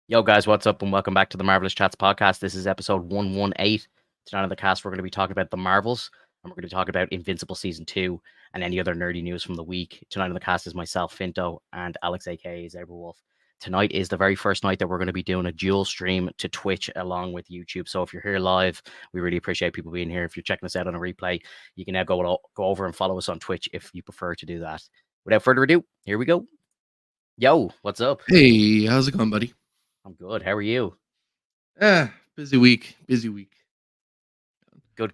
Yo, guys, what's up? And welcome back to the Marvelous Chats podcast. This is episode 118. Tonight on the cast, we're going to be talking about the Marvels, and we're going to talk about Invincible Season 2 and any other nerdy news from the week. Tonight on the cast is myself, Finto, and Alex, aka Zaberwolf. Tonight is the very first night that we're going to be doing a dual stream to Twitch along with YouTube. So if you're here live, we really appreciate people being here. If you're checking us out on a replay, you can now go over and follow us on Twitch if you prefer to do that. Without further ado, here we go. Yo, what's up? Hey, how's it going, buddy? I'm good. How are you? Busy week. Busy week. Good.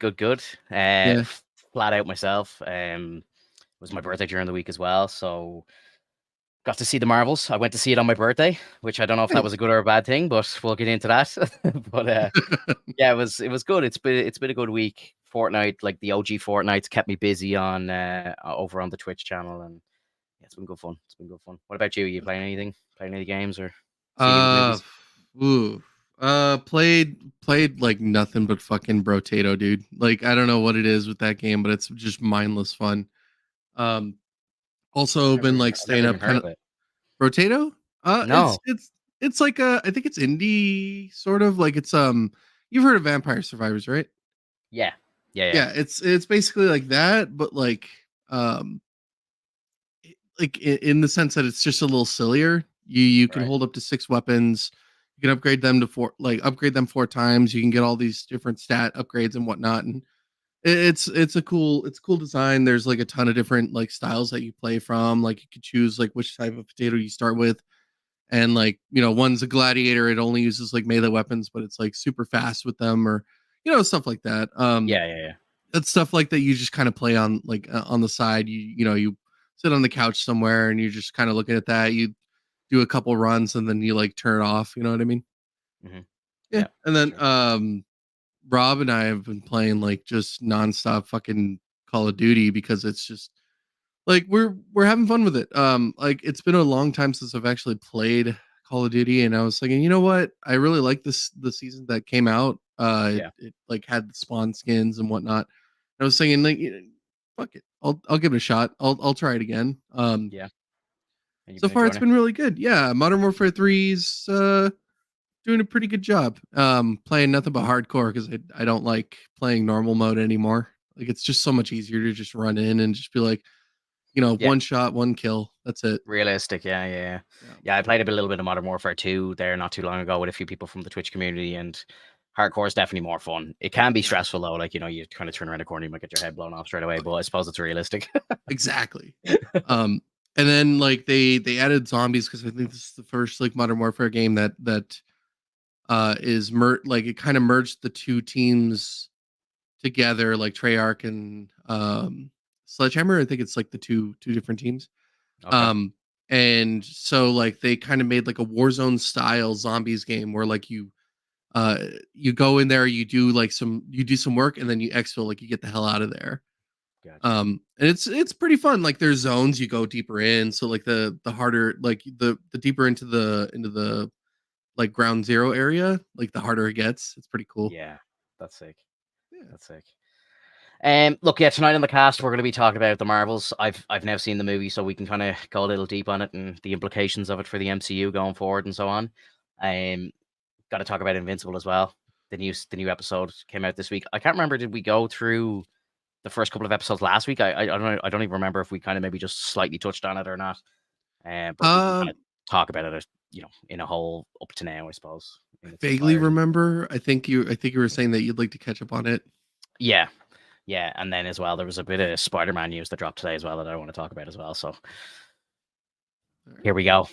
Yeah. Flat out myself. It was my birthday during the week as well, so got to see the Marvels. I went to see it on my birthday, which I don't know if that was a good or a bad thing, but we'll get into that. But yeah, it was good. It's been a good week. Fortnite, like the OG Fortnite's kept me busy on over on the Twitch channel, and yeah, it's been good fun. It's been good fun. What about you? Are you playing anything? Playing any games or seeing any uh, movies? ooh. Played like nothing but fucking Brotato, dude. Like I don't know what it is with that game, but it's just mindless fun. Um, also been like I've never staying even up heard kind of of it. Brotato. No. It's like I think it's indie sort of like it's you've heard of Vampire Survivors, right? Yeah. Yeah. Yeah, it's basically like that, but um like in the sense that it's just a little sillier. You can Right. hold up to 6 weapons. You can upgrade them to upgrade them 4 times. You can get all these different stat upgrades and whatnot. And it's a cool design. There's like a ton of different like styles that you play from. Like you could choose like which type of potato you start with. And like, one's a gladiator, it only uses like melee weapons, but it's like super fast with them or stuff like that. Yeah. That's stuff like that you just kind of play on like on the side. You sit on the couch somewhere and you're just kind of looking at that. You do a couple runs and then you like turn it off. You know what I mean? Hmm. Yeah. Yeah, And for then sure. Rob and I have been playing like just nonstop fucking Call of Duty because it's just like we're having fun with it. Like it's been a long time since I've actually played Call of Duty, and I was thinking, you know what? I really like the season that came out. Yeah. It like had the spawn skins and whatnot. I was thinking like, fuck it, I'll give it a shot. I'll try it again. Yeah. And you've So been far enjoying it's it? been really good. Yeah, Modern Warfare 3's doing a pretty good job. Playing nothing but hardcore because I don't like playing normal mode anymore. Like it's just so much easier to just run in and just be like, Yeah. one shot, one kill. That's it. Realistic. Yeah. Yeah. Yeah, I played a little bit of Modern Warfare 2 there not too long ago with a few people from the Twitch community, and hardcore is definitely more fun. It can be Yeah. stressful though, like you kind of turn around a corner, you might get your head blown off straight away, but I suppose it's realistic. Exactly. Um, and then like they added zombies because I think this is the first like Modern Warfare game that is like it kind of merged the two teams together, like Treyarch and Sledgehammer. I think it's like the two different teams. Okay. Um, and so like they kind of made like a Warzone style zombies game where like uh you go in there, you do some work and then you exfil, like you get the hell out of there. Gotcha. And it's pretty fun. Like there's zones you go deeper in, so like the harder, like the deeper into the like ground zero area, like the harder it gets. It's pretty cool. Yeah. That's sick. Yeah. That's sick. Look, yeah, tonight on the cast we're going to be talking about the Marvels. I've now seen the movie, so we can kind of go a little deep on it and the implications of it for the MCU going forward and so on. Um, got to talk about Invincible as well. The new episode came out this week. I can't remember. Did we go through the first couple of episodes last week? I don't know. I don't even remember if we kind of maybe just slightly touched on it or not. But we can kind of Um, talk about it, in a whole up to now, I suppose, I in its vaguely entirety. remember. I think you were saying that you'd like to catch up on it. Yeah, yeah, and then as well, there was a bit of Spider-Man news that dropped today as well that I want to talk about as well. So All right. here we go.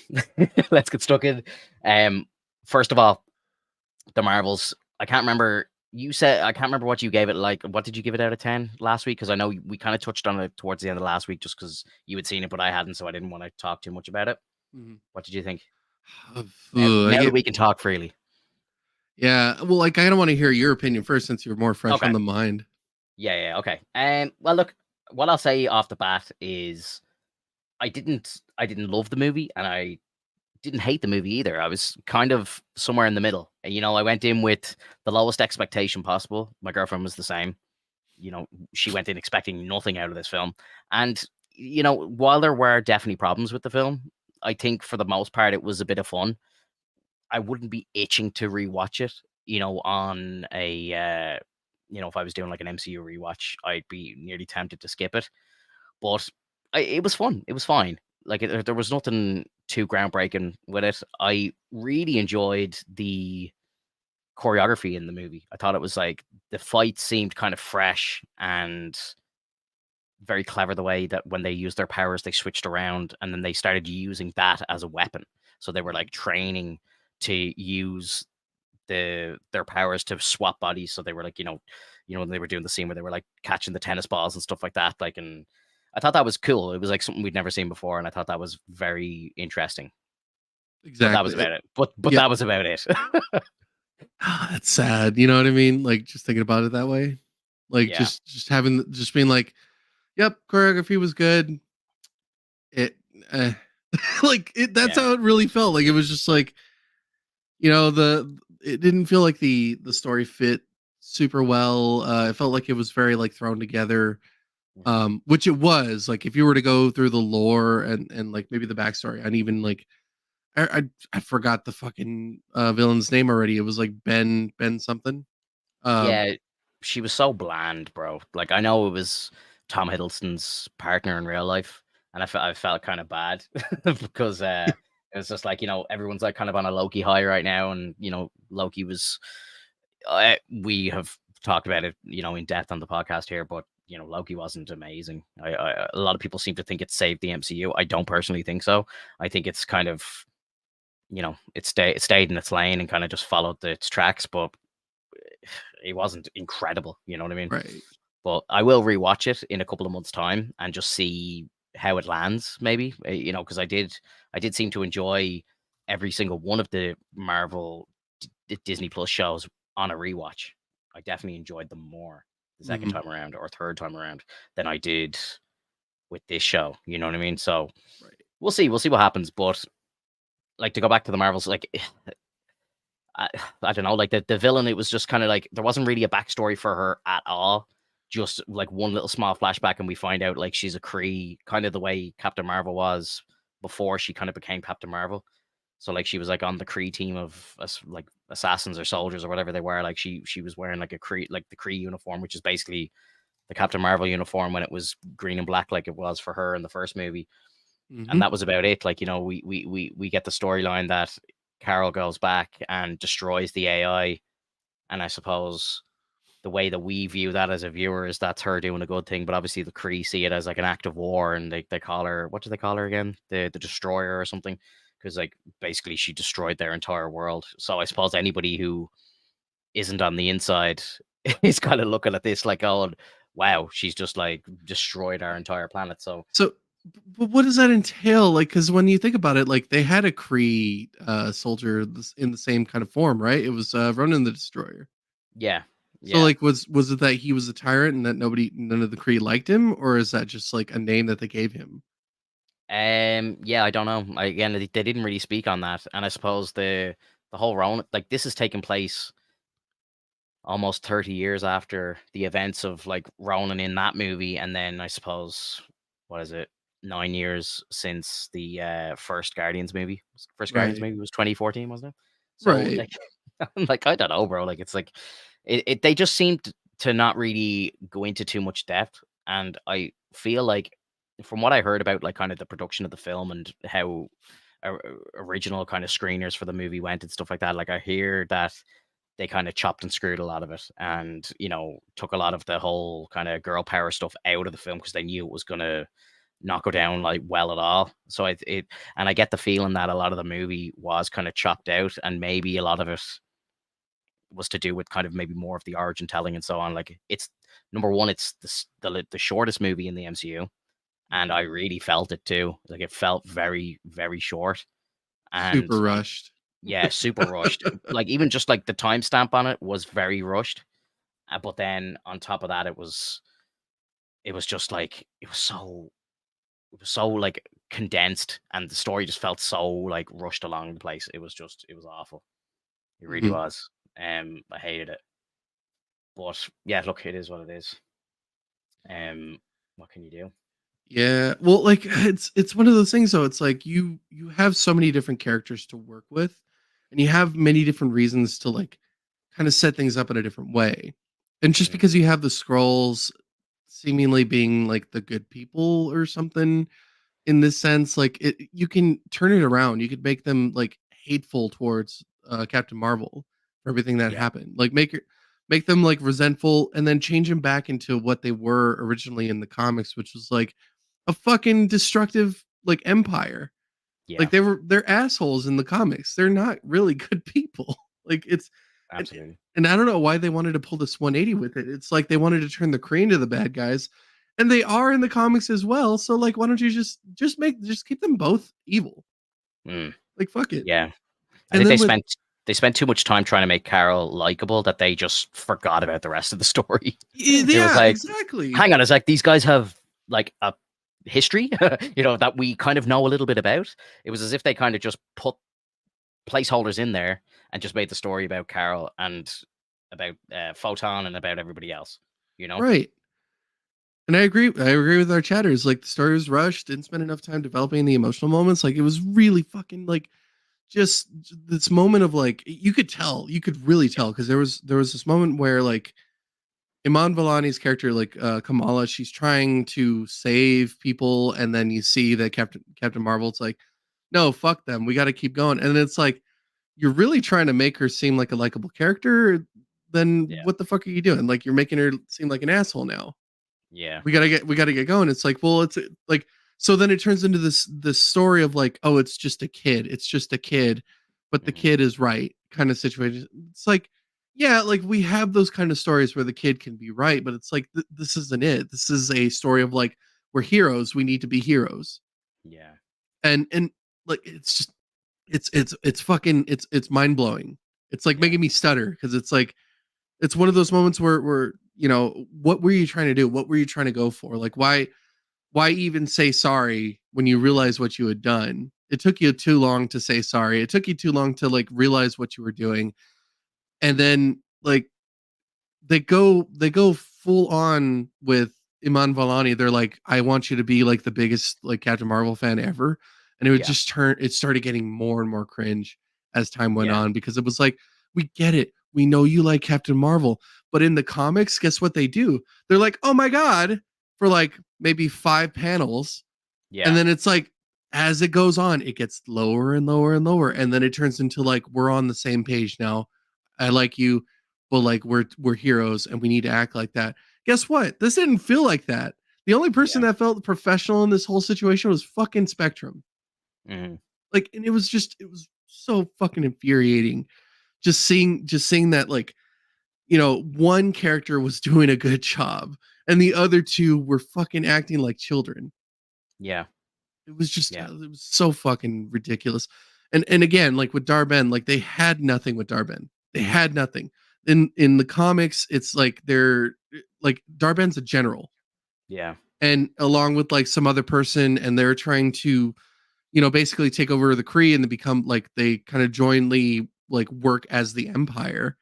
Let's get stuck in. Um, First of all, the Marvels. I can't remember. You said I can't remember what you gave it. Like, what did you give it out of 10 last week? Because I know we kind of touched on it towards the end of last week, just because you had seen it, but I hadn't, so I didn't want to talk too much about it. Mhm. What did you think? Now, Ugh, I now that get we can talk freely. Yeah. Well, like I don't want to hear your opinion first since you're more fresh on Okay. the mind. Yeah. Okay. Well, look, what I'll say off the bat is I didn't love the movie, and I didn't hate the movie either. I was kind of somewhere in the middle. I went in with the lowest expectation possible. My girlfriend was the same. She went in expecting nothing out of this film. And, while there were definitely problems with the film, I think for the most part it was a bit of fun. I wouldn't be itching to rewatch it. On a if I was doing like an MCU rewatch, I'd be nearly tempted to skip it. But it was fun. It was fine. Like there was nothing too groundbreaking with it. I really enjoyed the choreography in the movie. I thought it was like the fight seemed kind of fresh and very clever the way that when they used their powers, they switched around and then they started using that as a weapon. So they were like training to use their powers to swap bodies. So they were like, when they were doing the scene where they were like catching the tennis balls and stuff like that. Like, and I thought that was cool. It was like something we'd never seen before, and I thought that was very interesting. But that was Exactly. about it. But Yeah. that was about it. That's sad. You know what I mean? Like just thinking about it that way. Like Yeah, just being like, yep, choreography was good. It eh. Like that's yeah. how it really felt. Like it was just like, the it didn't feel like the story fit super well. It felt like it was very like thrown together. Mhm. Which it was. Like if you were to go through the lore and like maybe the backstory, and even like I forgot the fucking villain's name already. It was like Ben something. Um Yeah, she was so bland, bro. Like I know it was Tom Hiddleston's partner in real life, and I felt kind of bad because it was just like everyone's like kind of on a Loki high right now, and Loki was. We have talked about it, in depth on the podcast here, but Loki wasn't amazing. A lot of people seem to think it saved the MCU. I don't personally think so. I think it's kind of it stayed in its lane and kind of just followed its tracks, but it wasn't incredible. You know what I mean? right. But I will rewatch it in a couple of months' time and just see how it lands, maybe. Because I did seem to enjoy every single one of the Marvel Disney Plus shows on a rewatch. I definitely enjoyed them more the second Mhm. time around or third time around than I did with this show. You know what I mean? So Right. we'll see. We'll see what happens. But like to go back to the Marvels, like I, I don't know, like the villain, it was just kind of like there wasn't really a backstory for her at all. Just like one little small flashback, and we find out like she's a Kree, kind of the way Captain Marvel was before she kind of became Captain Marvel. So like she was like on the Kree team of like assassins or soldiers or whatever they were. Like she was wearing like a Kree, like the Kree uniform, which is basically the Captain Marvel uniform when it was green and black, like it was for her in the first movie. And Mhm. that was about it. Like we get the storyline that Carol goes back and destroys the AI, and I suppose the way that we view that as a viewer is that's her doing a good thing, but obviously the Kree see it as like an act of war, and they call her, what do they call her again? The Destroyer or something, because like basically she destroyed their entire world. So I suppose anybody who isn't on the inside is kind of looking at this like, oh wow, she's just like destroyed our entire planet. So So, but what does that entail? Like, because when you think about it, like they had a Kree soldier in the same kind of form, right? It was Ronan the Destroyer. yeah, So, yeah. like, was it that he was a tyrant and that none of the Kree liked him, or is that just like a name that they gave him? Yeah, I don't know. Again, they didn't really speak on that, and I suppose the whole round, like this is taking place almost 30 years after the events of like Ronan in that movie, and then I suppose what is it, 9 years since the first Guardians movie. First Guardians Right. movie was 2014, wasn't it? So Right. like, like I don't know, bro. Like it's like they just seemed to not really go into too much depth, and I feel like from what I heard about like kind of the production of the film and how original kind of screeners for the movie went and stuff like that. Like I hear that they kind of chopped and screwed a lot of it and took a lot of the whole kind of girl power stuff out of the film because they knew it was going to not go down like well at all. So and I get the feeling that a lot of the movie was kind of chopped out, and maybe a lot of it was to do with kind of maybe more of the origin telling and so on. Like it's number one, it's the shortest movie in the MCU, and Mhm. I really felt it too. Like it felt very very short, and Super rushed. yeah, super rushed. Like even just like the timestamp on it was very rushed. But then on top of that, it was just like it was so like condensed, and the story just felt so like rushed along the place. It was awful. It really Mhm. was. I hated it. But yeah, look, it is what it is. What can you do? Yeah. Well, like it's one of those things though. It's like you have so many different characters to work with and you have many different reasons to like kind of set things up in a different way. And just Mhm. because you have the scrolls seemingly being like the good people or something in this sense, like you can turn it around. You could make them like hateful towards Captain Marvel for everything that Yeah, happened. Like make them like resentful and then change them back into what they were originally in the comics, which was like a fucking destructive like empire. yeah, Like they're assholes in the comics. They're not really good people. Like and, absolutely. and I don't know why they wanted to pull this 180 with it. It's like they wanted to turn the Kree into the bad guys, and they are in the comics as well. So like, why don't you just keep them both evil? Mm, Like fuck it. yeah. I And think then with they spent too much time trying to make Carol likable that they just forgot about the rest of the story. It was yeah, like, exactly. hang on, it's like these guys have like a history, that we kind of know a little bit about. It was as if they kind of just put placeholders in there and just made the story about Carol and about Photon and about everybody else. You know? Right. And I agree. I agree with our chatters. Like the story was rushed, didn't spend enough time developing the emotional moments. Like it was really fucking like just this moment of like you could really tell because there was this moment where like Iman Vellani's character, like Kamala, she's trying to save people, and then you see that Captain Marvel's like, no, fuck them, we got to keep going, and it's like you're really trying to make her seem like a likable character. Then Yeah. what the fuck are you doing? Like you're making her seem like an asshole now. Yeah. We gotta get going. It's like, well, it's like so then it turns into this story of like, oh, it's just a kid. It's just a kid, but the Hmm. kid is right kind of situation. It's like, yeah, like we have those kind of stories where the kid can be right, but it's like this isn't it. This is a story of like we're heroes. We need to be heroes, Yeah. and like it's just it's fucking it's mind blowing. It's like Yeah. making me stutter because it's like it's one of those moments where what were you trying to do? What were you trying to go for? Like why even say sorry when you realize what you had done? It took you too long to say sorry. It took you too long to like realize what you were doing. And then like they go full on with Iman Vellani. They're like, I want you to be like the biggest like Captain Marvel fan ever. And it would Yeah. just it started getting more and more cringe as time went Yeah. on because it was like, we get it. We know you like Captain Marvel. But in the comics, guess what they do? They're like, oh my God, for like maybe 5 panels. And Yeah. then it's like, as it goes on, it gets lower and lower and lower. And then it turns into like, we're on the same page now. I like you, but like we're heroes and we need to act like that. Guess what? This didn't feel like that. The only person Yeah. that felt professional in this whole situation was fucking Spectrum. Hmm. Like, and it was so fucking infuriating just seeing that like, one character was doing a good job and the other two were fucking acting like children. Yeah. It was just Yeah. it was so fucking ridiculous. And again, like with Darben, like they had nothing with Darben. They had nothing. In the comics, it's like they're like Darben's a general, Yeah. and along with like some other person, and they're trying to, basically take over the Kree and they become like they kind of jointly like work as the Empire.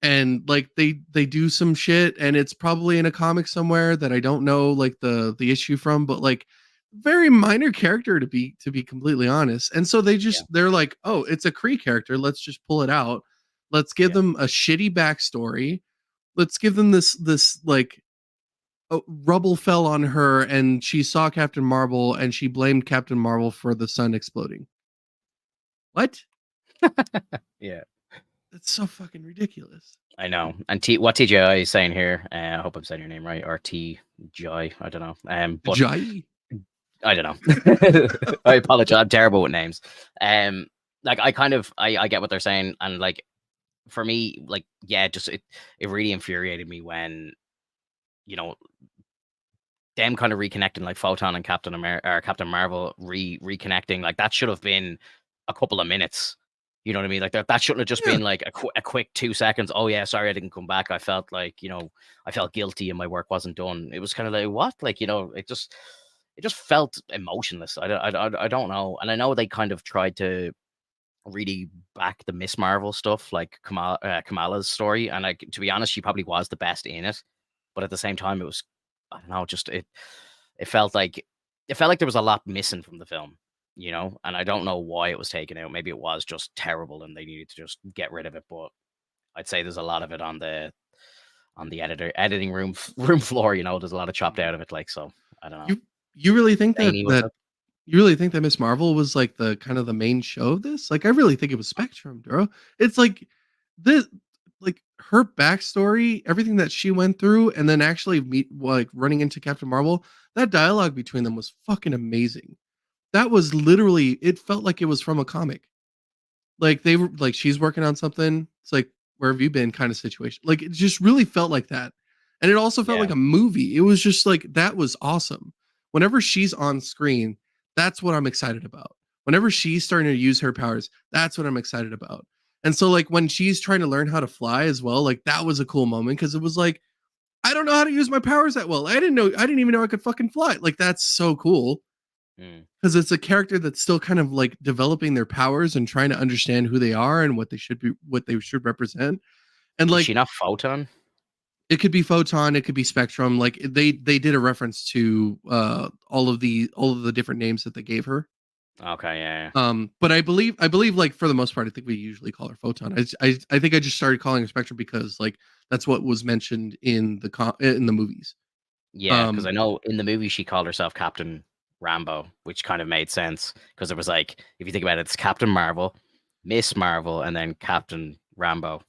And like they do some shit and it's probably in a comic somewhere that I don't know like the issue from, but like very minor character to be completely honest. And so Yeah. they're like, oh, it's a Kree character, let's just pull it out. Let's give Yeah. them a shitty backstory. Let's give them this like, rubble fell on her and she saw Captain Marvel and she blamed Captain Marvel for the sun exploding. What? Yeah. That's so fucking ridiculous. I know. And what TJI is saying here, I hope I'm saying your name right, or TJI, I don't know. But Jai. I don't know. I apologize. I'm terrible with names. Like I kind of I get what they're saying, and like for me, like yeah, just it really infuriated me when you know them kind of reconnecting, like Photon and Captain America or Captain Marvel reconnecting, like that should have been a couple of minutes. You know what I mean? Like that shouldn't have just Yeah. been like a quick 2 seconds. Oh yeah, sorry I didn't come back. I felt like I felt guilty and my work wasn't done. It was kind of like what, like it just felt emotionless. I don't know, and I know they kind of tried to really back the Miss Marvel stuff, like Kamala's story, and like to be honest, she probably was the best in it, but at the same time, it was I don't know, just it felt like there was a lot missing from the film. and I don't know why it was taken out. Maybe it was just terrible and they needed to just get rid of it. But I'd say there's a lot of it on the editing room floor. There's a lot of chopped out of it. Like, so I don't know. You really think that Amy, what's up? you really think that Miss Marvel was like the kind of the main show of this? Like, I really think it was Spectrum, bro. It's like this, like her backstory, everything that she went through, and then actually meet like running into Captain Marvel. That dialogue between them was fucking amazing. That was literally, it felt like it was from a comic. Like they were like she's working on something. It's like, where have you been kind of situation. Like it just really felt like that. And it also felt Yeah. like a movie. It was just like that was awesome. Whenever she's on screen, that's what I'm excited about. Whenever she's starting to use her powers, that's what I'm excited about. And so like when she's trying to learn how to fly as well, like that was a cool moment because it was like, I don't know how to use my powers that well. I didn't even know I could fucking fly. Like that's so cool. Mm. Because it's a character that's still kind of like developing their powers and trying to understand who they are and what they should represent. And Is like she not Photon? it could be Photon, it could be Spectrum. Like they did a reference to all of the different names that they gave her. Okay, yeah. But I believe like for the most part, I think we usually call her Photon. I think I just started calling her Spectrum because like that's what was mentioned in the movies. Yeah, because I Um, know in the movie she called herself Captain Rambo, which kind of made sense because it was like, if you think about it, it's Captain Marvel, Miss Marvel, and then Captain Rambo.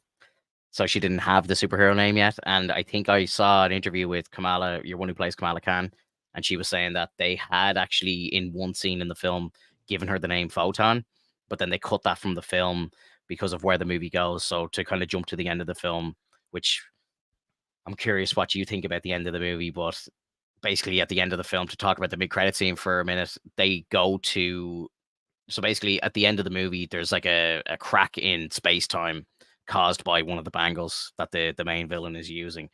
So she didn't have the superhero name yet. And I think I saw an interview with Kamala, your one who plays Kamala Khan, and she was saying that they had actually, in one scene in the film, given her the name Photon, but then they cut that from the film because of where the movie goes. So to kind of jump to the end of the film, which I'm curious what you think about the end of the movie, but basically at the end of the film, to talk about the mid-credit scene for a minute, they go to, so basically at the end of the movie, there's like a crack in space-time caused by one of the bangles that the main villain is using.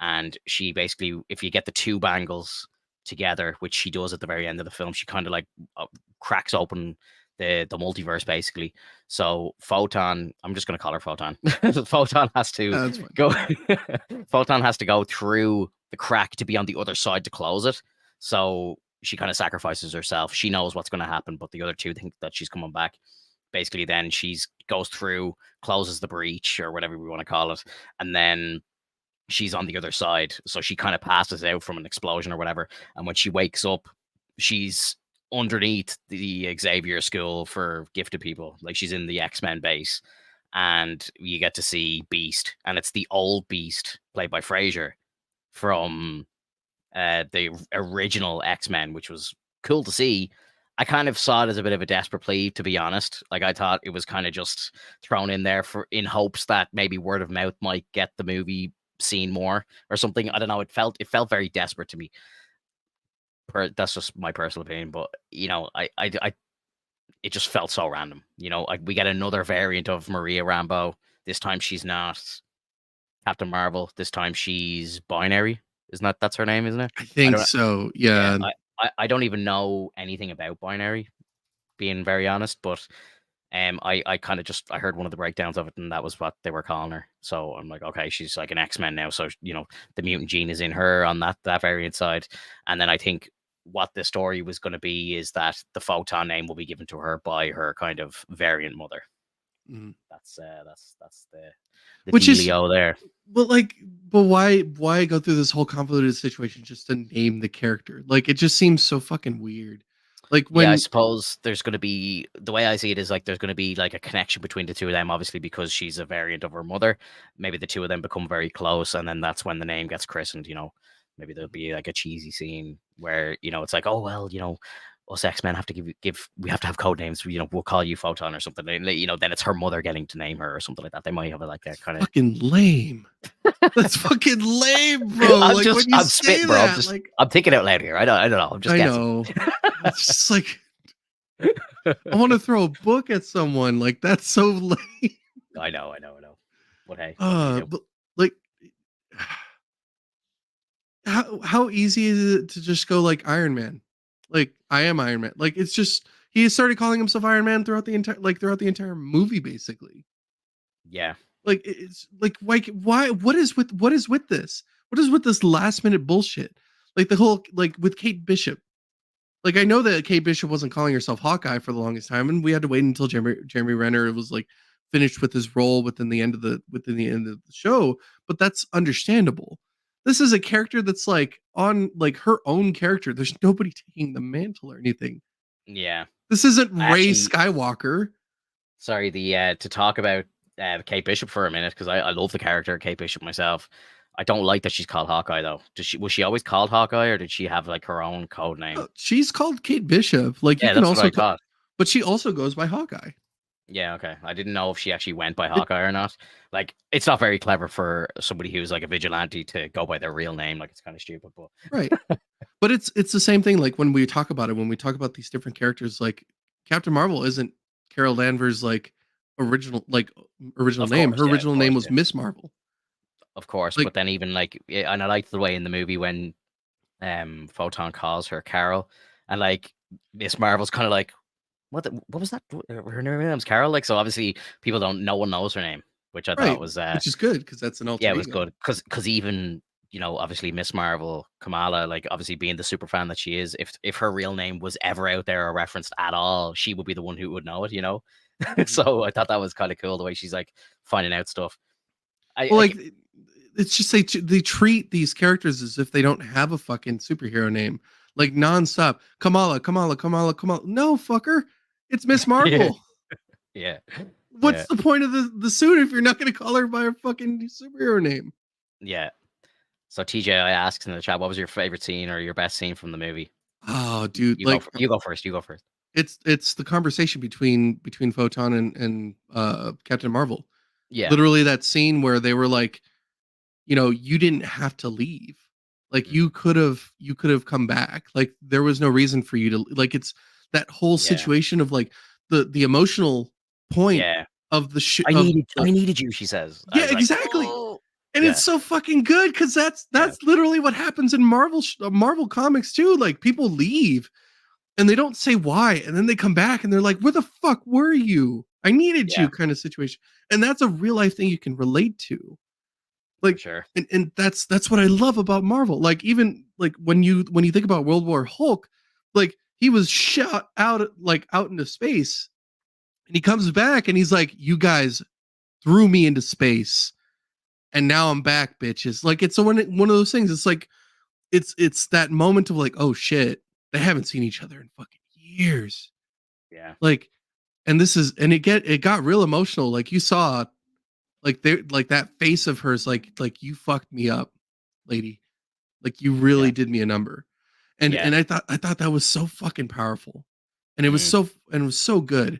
And she basically, if you get the two bangles together, which she does at the very end of the film, she kind of like cracks open the multiverse basically. So Photon, I'm just gonna call her Photon. Photon has to that's fine. go Photon has to go through the crack to be on the other side to close it. So she kind of sacrifices herself. She knows what's going to happen, but the other two think that she's coming back. Basically, then she's goes through, closes the breach or whatever we want to call it, and then she's on the other side. So she kind of passes out from an explosion or whatever. And when she wakes up, she's underneath the Xavier School for gifted people. Like she's in the X-Men base. And you get to see Beast, and it's the old Beast played by Fraser from the original X-Men, which was cool to see. I kind of saw it as a bit of a desperate plea, to be honest. Like I thought it was kind of just thrown in there for in hopes that maybe word of mouth might get the movie seen more or something. I don't know. It felt very desperate to me. That's just my personal opinion, but it just felt so random. Like we get another variant of Maria Rambeau. This time she's not Captain Marvel. This time she's binary. Isn't that's her name, isn't it? I I think don't. so. Yeah, Yeah. I don't even know anything about binary, being very honest. But I kind of just I heard one of the breakdowns of it, and that was what they were calling her. So I'm like, okay, she's like an X-Men now. So the mutant gene is in her on that variant side, and then I think what the story was going to be is that the Photon name will be given to her by her kind of variant mother. Mhm. That's the Which is dealio there. But like, but why go through this whole convoluted situation just to name the character? Like, it just seems so fucking weird. Like Yeah, I when suppose there's going to be the way I see it is like there's going to be like a connection between the two of them, obviously because she's a variant of her mother. Maybe the two of them become very close, and then that's when the name gets christened. Maybe there'll be like a cheesy scene where it's like, oh well, us X-Men have to give we have to have code names. We'll call you Photon or something. And, then it's her mother getting to name her or something like that. They might have like a kind of. fucking lame. That's fucking lame, bro. Like when you I'm say spitting, bro. that, like I'm thinking out loud here. I don't know. I'm just I guessing. know. It's just like I want to throw a book at someone. Like that's so lame. I know. But hey, what can you do? But like how easy is it to just go like Iron Man? Like I am Iron Man. Like it's just he started calling himself Iron Man throughout the entire movie basically. Yeah. Like it's like why what is with this? What is with this last minute bullshit? Like the whole like with Kate Bishop. Like I know that Kate Bishop wasn't calling herself Hawkeye for the longest time, and we had to wait until Jeremy Renner was like finished with his role within the end of the show. But that's understandable. This is a character that's like on like her own character. There's nobody taking the mantle or anything. Yeah. This isn't I Ray actually, Skywalker. sorry, to talk about Kate Bishop for a minute, because I love the character of Kate Bishop myself. I don't like that she's called Hawkeye though. Was she always called Hawkeye, or did she have like her own code name? She's called Kate Bishop. Like you Yeah, can that's what also I call, thought. but she also goes by Hawkeye. Yeah, okay. I didn't know if she actually went by It, Hawkeye or not. Like, it's not very clever for somebody who's like a vigilante to go by their real name. Like, it's kind of stupid, but right. But it's the same thing. Like when we talk about it, when we talk about these different characters, like Captain Marvel isn't Carol Danvers' original of name. course, Her yeah, of original name course, was yeah, Miss Marvel. of course. Like But then even like, yeah, and I liked the way in the movie when Photon calls her Carol, and like Miss Marvel's kind of like, what was that? Her name's Carol. Like, so obviously people don't, no one knows her name, which I thought right, was which is good because that's an yeah, alter it was ego. good because even obviously Miss Marvel, Kamala, like obviously being the super fan that she is, if her real name was ever out there or referenced at all, she would be the one who would know it. Mhm. So I thought that was kind of cool the way she's like finding out stuff. I Well, like like it's just they treat these characters as if they don't have a fucking superhero name, like nonstop. Kamala, Kamala, Kamala, Kamala. No, fucker, it's Miss yeah, Marvel. yeah, What's yeah, the point of the suit if you're not going to call her by her fucking superhero name? yeah. So TJI asks in the chat, what was your favorite scene or your best scene from the movie? Oh, dude, like You go first. You go first. it's the conversation between Photon and Captain Marvel. Yeah. Literally that scene where they were like, you didn't have to leave. Like Mhm. you could have come back. Like there was no reason for you to like it's that whole Yeah. situation of like the emotional point Yeah. of the I needed you, she says. I yeah, was like, exactly. oh And it's yeah, so fucking good because that's yeah, that's literally what happens in Marvel comics too. Like people leave and they don't say why, and then they come back and they're like, "Where the fuck were you? I needed yeah, you," kind of situation. And that's a real life thing you can relate to. for Like, sure. and that's what I love about Marvel. Like even like when you think about World War Hulk, like he was shot out into space, and he comes back and he's like, "You guys threw me into space." And now I'm back, bitches. Like it's one of those things. It's like it's that moment of like, oh shit, they haven't seen each other in fucking years. Yeah, Like, and it got real emotional. Like you saw, like they like that face of hers, like you fucked me up, lady. Like you yeah, really did me a number. And yeah. and I thought that was so fucking powerful. And Mhm. it was so good.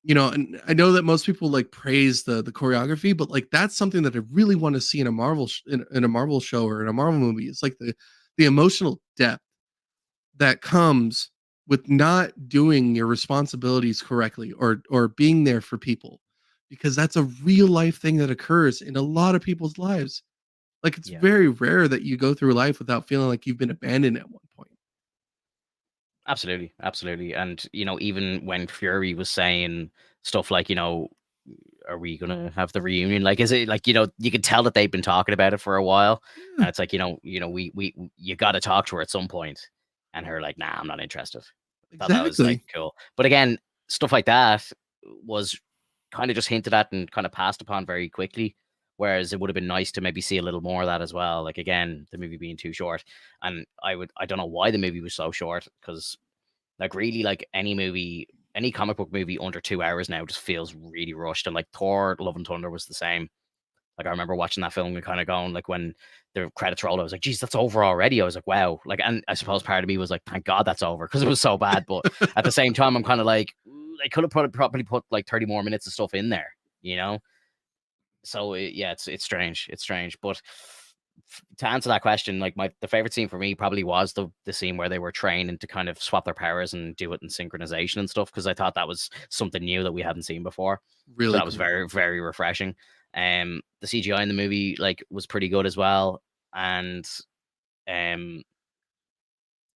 And I know that most people like praise the choreography, but like that's something that I really want to see in a in a Marvel show or in a Marvel movie. It's like the emotional depth that comes with not doing your responsibilities correctly or being there for people, because that's a real life thing that occurs in a lot of people's lives. Like it's Yeah. very rare that you go through life without feeling like you've been abandoned at one point. Absolutely, absolutely. And even when Fury was saying stuff like, are we gonna have the reunion? Like, is it like, you could tell that they've been talking about it for a while, Yeah, and it's like, we you got to talk to her at some point, and her like, nah, I'm not interested. Thought that was like exactly. cool, but again, stuff like that was kind of just hinted at and kind of passed upon very quickly. Whereas it would have been nice to maybe see a little more of that as well. Like again, the movie being too short, and I don't know why the movie was so short, because like really, like any movie, any comic book movie under 2 hours now just feels really rushed. And like Thor: Love and Thunder was the same. Like I remember watching that film and kind of going like when the credits rolled, I was like, geez, that's over already. I was like, wow. Like, and I suppose part of me was like, thank God that's over because it was so bad. But at the same time, I'm kind of like, they could have probably put like 30 more minutes of stuff in there, you know? So yeah, it's strange. It's strange. But to answer that question, like the favorite scene for me probably was the scene where they were training to kind of swap their powers and do it in synchronization and stuff, because I thought that was something new that we hadn't seen before. So Really that was cool. very, very refreshing. The CGI in the movie like was pretty good as well, and um,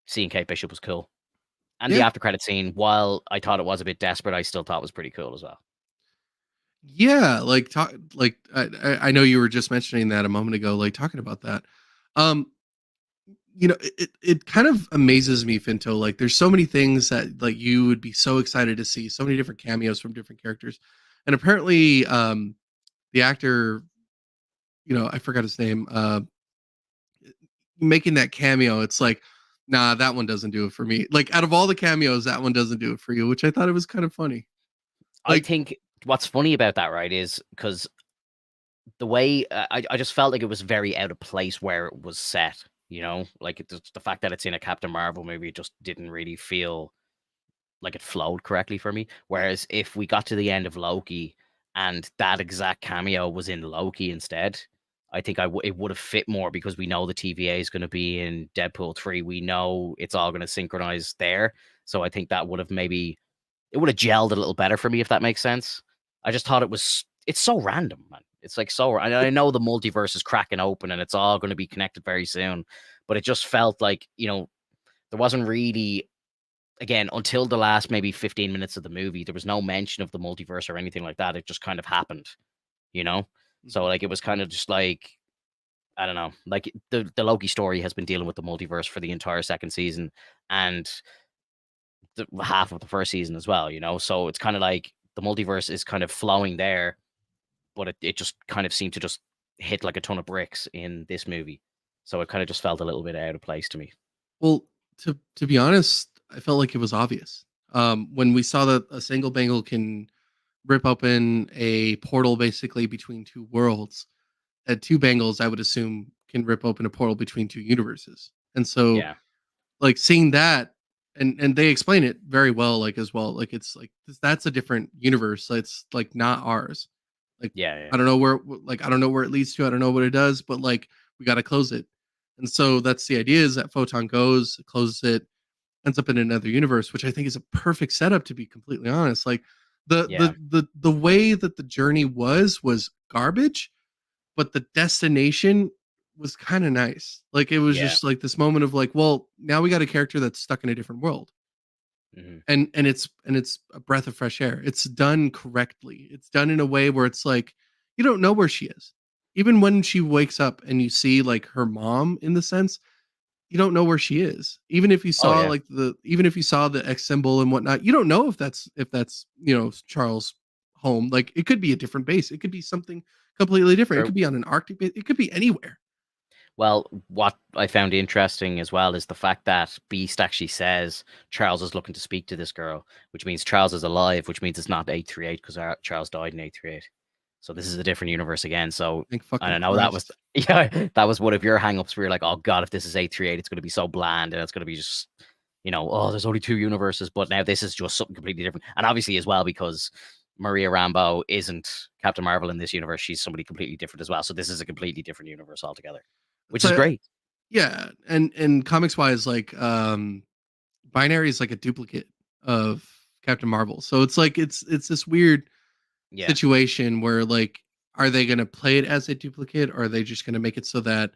seeing Kate Bishop was cool. And the Yeah. after credit scene, while I thought it was a bit desperate, I still thought it was pretty cool as well. Yeah, like talk I know you were just mentioning that a moment ago, like talking about that. Um it kind of amazes me, Finto. Like, there's so many things that like you would be so excited to see, so many different cameos from different characters, and apparently, the actor, I forgot his name, making that cameo, it's like, nah, that one doesn't do it for me. Like, out of all the cameos, that one doesn't do it for you, which I thought it was kind of funny. I Like, think what's funny about that, right, is because the way I just felt like it was very out of place where it was set. Like the fact that it's in a Captain Marvel movie just didn't really feel like it flowed correctly for me. Whereas if we got to the end of Loki and that exact cameo was in Loki instead, I think it would have fit more because we know the TVA is going to be in Deadpool 3. We know it's all going to synchronize there. So I think that would have maybe it would have gelled a little better for me if that makes sense. I just thought it's so random, man. It's like so, and I know the multiverse is cracking open and it's all going to be connected very soon, but it just felt like there wasn't really again until the last maybe 15 minutes of the movie there was no mention of the multiverse or anything like that. It just kind of happened, you know. So mhm. like it was kind of just like I don't know, like the Loki story has been dealing with the multiverse for the entire second season and the half of the first season as well, So it's kind of like the multiverse is kind of flowing there, but it just kind of seemed to just hit like a ton of bricks in this movie. So it kind of just felt a little bit out of place to me. Well, to be honest, I felt like it was obvious. When we saw that a single bangle can rip open a portal basically between two worlds, at two bangles, I would assume can rip open a portal between two universes. And so, Yeah. like, seeing that, and they explain it very well, like, as well. Like, it's like that's a different universe. It's like not ours. Like, Yeah. Yeah. I don't know I don't know where it leads to. I don't know what it does, but like we got to close it. And so that's the idea, is that photon goes, closes it, ends up in another universe, which I think is a perfect setup, to be completely honest. Like, Yeah. the way that the journey was garbage, but the destination was kind of nice. Like, it was Yeah. just like this moment of like, well, now we got a character that's stuck in a different world. Hmm. And it's a breath of fresh air. It's done correctly. It's done in a way where it's like you don't know where she is. Even when she wakes up and you see like her mom, in the sense, you don't know where she is. Oh yeah. Even if you saw the X symbol and whatnot, you don't know if that's Charles' home. Like, it could be a different base. It could be something completely different. It True. could be on an Arctic base. It could be anywhere. Well, what I found interesting as well is the fact that Beast actually says Charles is looking to speak to this girl, which means Charles is alive, which means it's not 838 because Charles died in 838. So this is a different universe again. So Thank I fucking don't know. That was Christ. yeah, that was one of your hangups where you're like, oh god, if this is 838, it's going to be so bland and it's going to be just oh, there's only two universes. But now this is just something completely different, and obviously as well because Maria Rambeau isn't Captain Marvel in this universe. She's somebody completely different as well. So this is a completely different universe altogether, which is So great. yeah, and comics wise, like, Binary is like a duplicate of Captain Marvel. So it's like it's this weird Yeah. situation where, like, are they going to play it as a duplicate, or are they just going to make it so that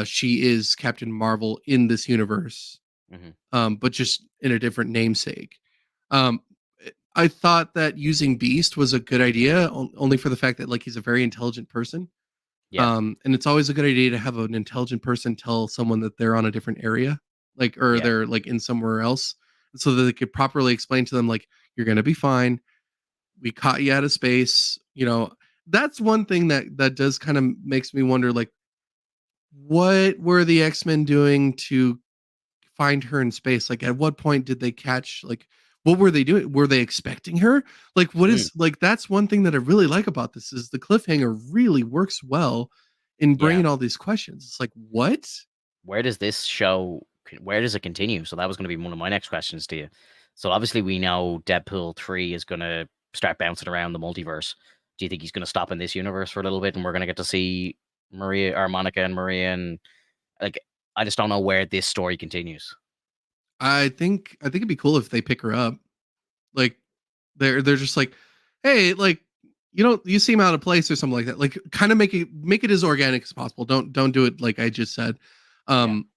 she is Captain Marvel in this universe, Hmm. but just in a different namesake? Um, I thought that using Beast was a good idea, only for the fact that, like, he's a very intelligent person. Yeah. And it's always a good idea to have an intelligent person tell someone that they're on a different area, like, or Yeah. they're like in somewhere else, so that they could properly explain to them, like, you're gonna be fine. We caught you out of space. That's one thing that does kind of makes me wonder, like, what were the X-Men doing to find her in space? Like, at what point did they catch, like, what were they doing? Were they expecting her? Like, what Mm. is, like, that's one thing that I really like about this, is the cliffhanger really works well in Yeah. bringing all these questions. It's like, what? Where does this show? Where does it continue? So that was going to be one of my next questions to you. So obviously we know Deadpool 3 is going to start bouncing around the multiverse. Do you think he's going to stop in this universe for a little bit, and we're going to get to see Maria or Monica and Maria, and like I just don't know where this story continues. I think it'd be cool if they pick her up. Like, they're just like, hey, like, you seem out of place or something like that. Like, kind of make it as organic as possible. Don't do it like I just said. Yeah. Um,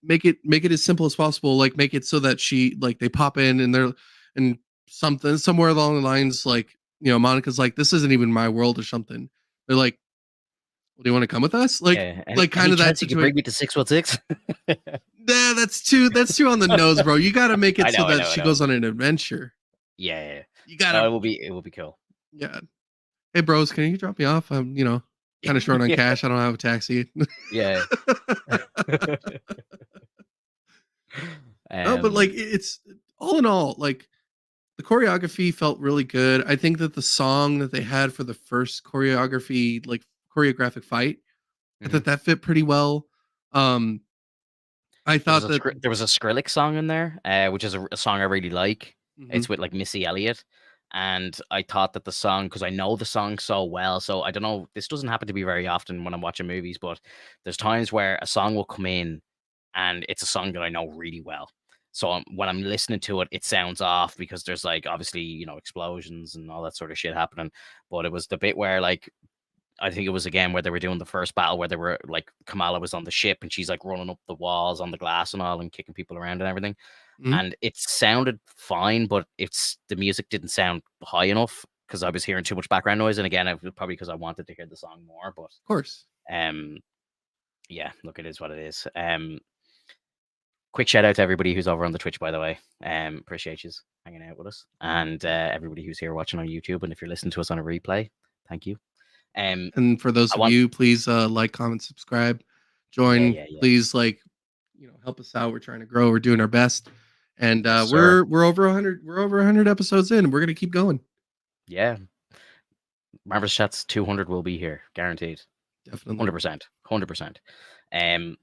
make it as simple as possible. Like, make it so that they pop in, and they're, and something somewhere along the lines, like, Monica's like, this isn't even my world or something. They're like, do you want to come with us? Yeah. Like kind Any of that chance you could bring situation. me to 616? Nah, that's too on the nose, bro. You got to make it I so know, I that know, I she know. goes on an adventure. Yeah, yeah, yeah. You No, gotta, it will be cool. yeah. Hey, bros, can you drop me off? I'm, kind of short on Yeah. cash. I don't have a taxi. Yeah. No, but like um, it's all in all, like the choreography felt really good. I think that the song that they had for the first choreography, like choreographic fight, I thought mhm. that fit pretty well. Um, I thought that. There was a Skrillex song in there, which is a song I really like. Mhm. It's with like Missy Elliott, and I thought that the song, because I know the song so well, so I don't know. This doesn't happen to be very often when I'm watching movies, but there's times where a song will come in, and it's a song that I know really well. So when I'm listening to it, it sounds off because there's like obviously explosions and all that sort of shit happening. But it was the bit where like I think it was again where they were doing the first battle where they were like Kamala was on the ship and she's like running up the walls on the glass and all and kicking people around and everything. Mhm. And it sounded fine, but it's the music didn't sound high enough because I was hearing too much background noise. And again, it was probably because I wanted to hear the song more. But Of course. um, yeah, look, it is what it is. Quick shout out to everybody who's over on the Twitch, by the way. Appreciate you hanging out with us, and everybody who's here watching on YouTube. And if you're listening to us on a replay, thank you. And for those I of want, you, please like, comment, subscribe, yeah, join. yeah, yeah, Please, like, help us out. We're trying to grow. We're doing our best, and yes, sir. we're over 100. We're over 100 episodes in. We're gonna keep going. Yeah, Marvelous Chats 200 will be here, guaranteed. Definitely. 100%. 100%. Um,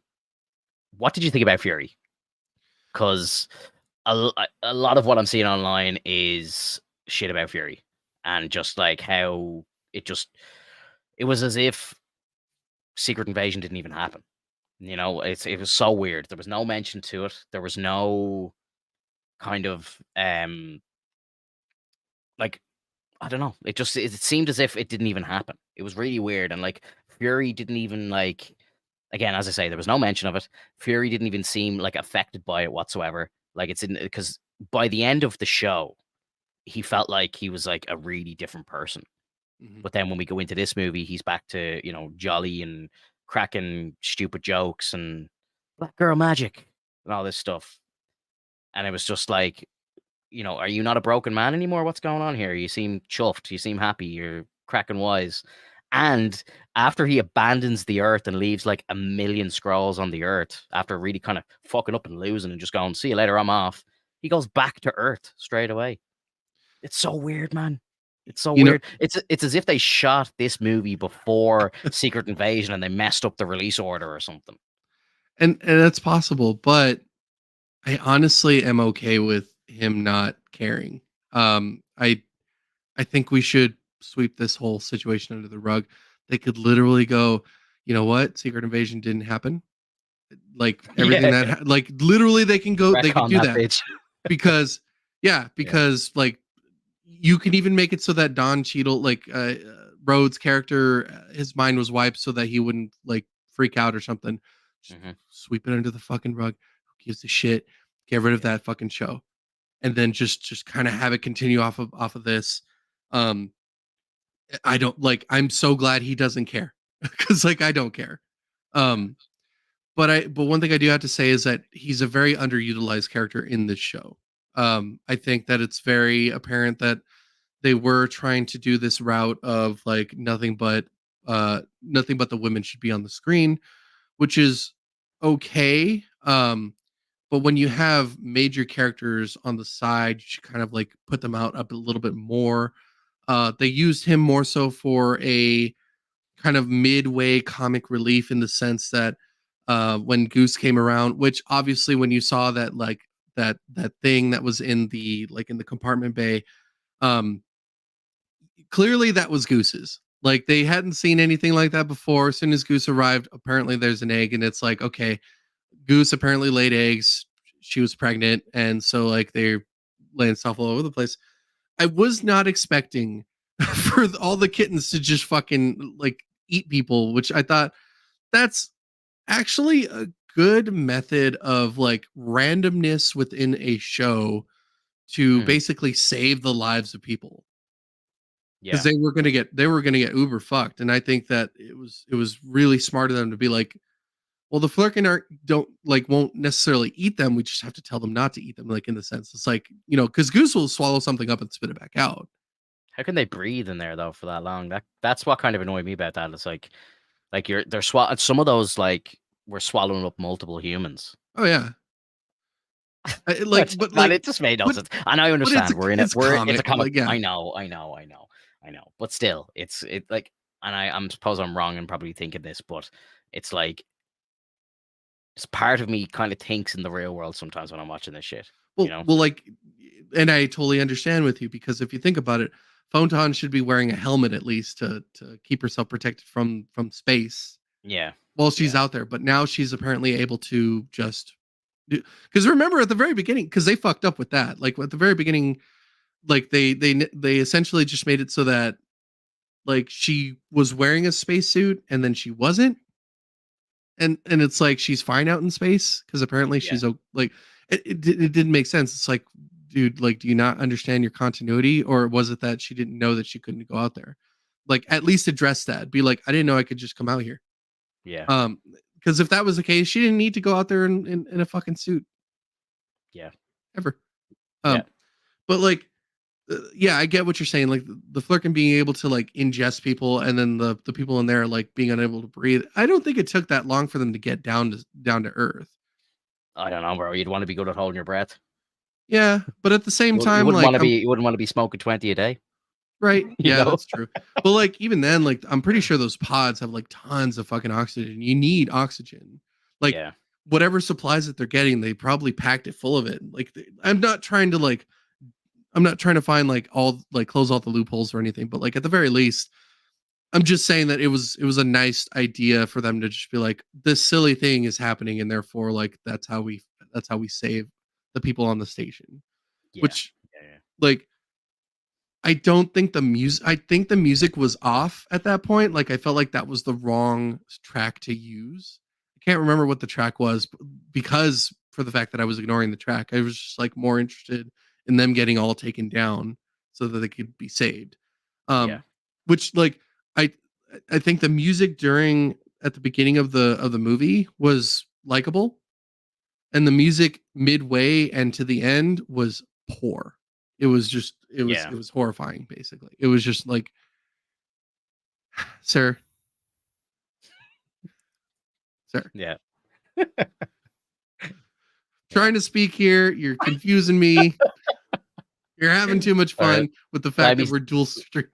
what did you think about Fury? Because a lot of what I'm seeing online is shit about Fury and just like how it just it was as if Secret Invasion didn't even happen. It was so weird. There was no mention to it. There was no kind of like I don't know. It seemed as if it didn't even happen. It was really weird and like Fury didn't even like again, as I say, there was no mention of it. Fury didn't even seem like affected by it whatsoever. Like it's in because by the end of the show, he felt like he was like a really different person. Mhm. But then when we go into this movie, he's back to, jolly and cracking stupid jokes and black girl magic and all this stuff. And it was just like, are you not a broken man anymore? What's going on here? You seem chuffed. You seem happy. You're cracking wise. And after he abandons the earth and leaves like a million scrolls on the earth, after really kind of fucking up and losing and just going, see you later, I'm off, he goes back to earth straight away. It's so weird, man. It's so You know, weird. It's as if they shot this movie before Secret Invasion and they messed up the release order or something. and that's possible, but I honestly am okay with him not caring. Um, I I think we should sweep this whole situation under the rug. They could literally go, you know what? Secret Invasion didn't happen. Like everything Yeah, like literally they can go, they wreck could on do that that bitch. because, yeah, Yeah, because like you can even make it so that Don Cheadle, like Rhodes' character, his mind was wiped so that he wouldn't like freak out or something. Just hmm, sweep it under the fucking rug. Who gives a shit? Get rid of yeah, that fucking show, and then just kind of have it continue off of this. Um, I don't like. I'm so glad he doesn't care because like I don't care. yeah. Um, but one thing I do have to say is that he's a very underutilized character in this show. I think that it's very apparent that they were trying to do this route of like nothing but the women should be on the screen, which is okay. But when you have major characters on the side, you should kind of like put them out a little bit more. They used him more so for a kind of midway comic relief in the sense that when Goose came around, which obviously when you saw that like that thing that was in the like in the compartment bay, um, clearly that was Goose's. Like they hadn't seen anything like that before. As soon as Goose arrived, apparently there's an egg, and it's like, okay, Goose apparently laid eggs. She was pregnant, and so like they're laying stuff all over the place. I was not expecting for all the kittens to just fucking like eat people, which I thought that's actually a good method of like randomness within a show to Hmm. basically save the lives of people. because Yeah. they were gonna get uber fucked, and I think that it was really smart of them to be like, well, the Flurkin aren't don't like won't necessarily eat them. We just have to tell them not to eat them. Like in the sense, it's like because Goose will swallow something up and spit it back out. How can they breathe in there though for that long? That's what kind of annoyed me about that. It's like they're swallowing some of those like we're swallowing up multiple humans. Oh yeah, But but man, it just made no but sense. And I but understand we're in it. it's It's a comic. comic. Like yeah, I know. But still, it like, and I'm suppose I'm wrong in probably thinking this, but it's like it's part of me kind of thinks in the real world sometimes when I'm watching this shit. You know? like, and I totally understand with you because if you think about it, Photon should be wearing a helmet at least to keep herself protected from space Yeah. while she's Yeah. out there. But now she's apparently able to just because remember at the very beginning, because they fucked up with that. Like at the very beginning, like they essentially just made it so that like she was wearing a spacesuit and then she wasn't, and it's like she's fine out in space because apparently Yeah. she's like it didn't make sense. It's like, dude, like, do you not understand your continuity, or was it that she didn't know that she couldn't go out there? Like, at least address that. Be like, I didn't know I could just come out here. Yeah. Because if that was the case, she didn't need to go out there in a fucking suit Yeah. ever. Yeah. But like, yeah, I get what you're saying. Like the Flurkin being able to like ingest people, and then the people in there like being unable to breathe. I don't think it took that long for them to get down to earth. I don't know, bro. You'd want to be good at holding your breath. Yeah, but at the same You time, wouldn't like want to be. You wouldn't want to be smoking 20 a day. right. You Yeah, know? that's true. But like even then, like I'm pretty sure those pods have like tons of fucking oxygen. You need oxygen. Like Yeah. whatever supplies that they're getting, they probably packed it full of it. Like I'm not trying to find like all like close all the loopholes or anything, but like at the very least, I'm just saying that it was a nice idea for them to just be like, this silly thing is happening, and therefore like that's how we save the people on the station. Yeah. Which Yeah. like I don't think the music. I think the music was off at that point. Like I felt like that was the wrong track to use. I can't remember what the track was because for the fact that I was ignoring the track, I was just like more interested in them getting all taken down so that they could be saved. Yeah. Which like I I think the music during at the beginning of the movie was likable, and the music midway and to the end was poor. It was just Yeah. it was horrifying basically. It was just like, sir, sir, Yeah. trying to speak here, you're confusing me. You're having too much All right. fun with the fact that Libby's we're dual streaming.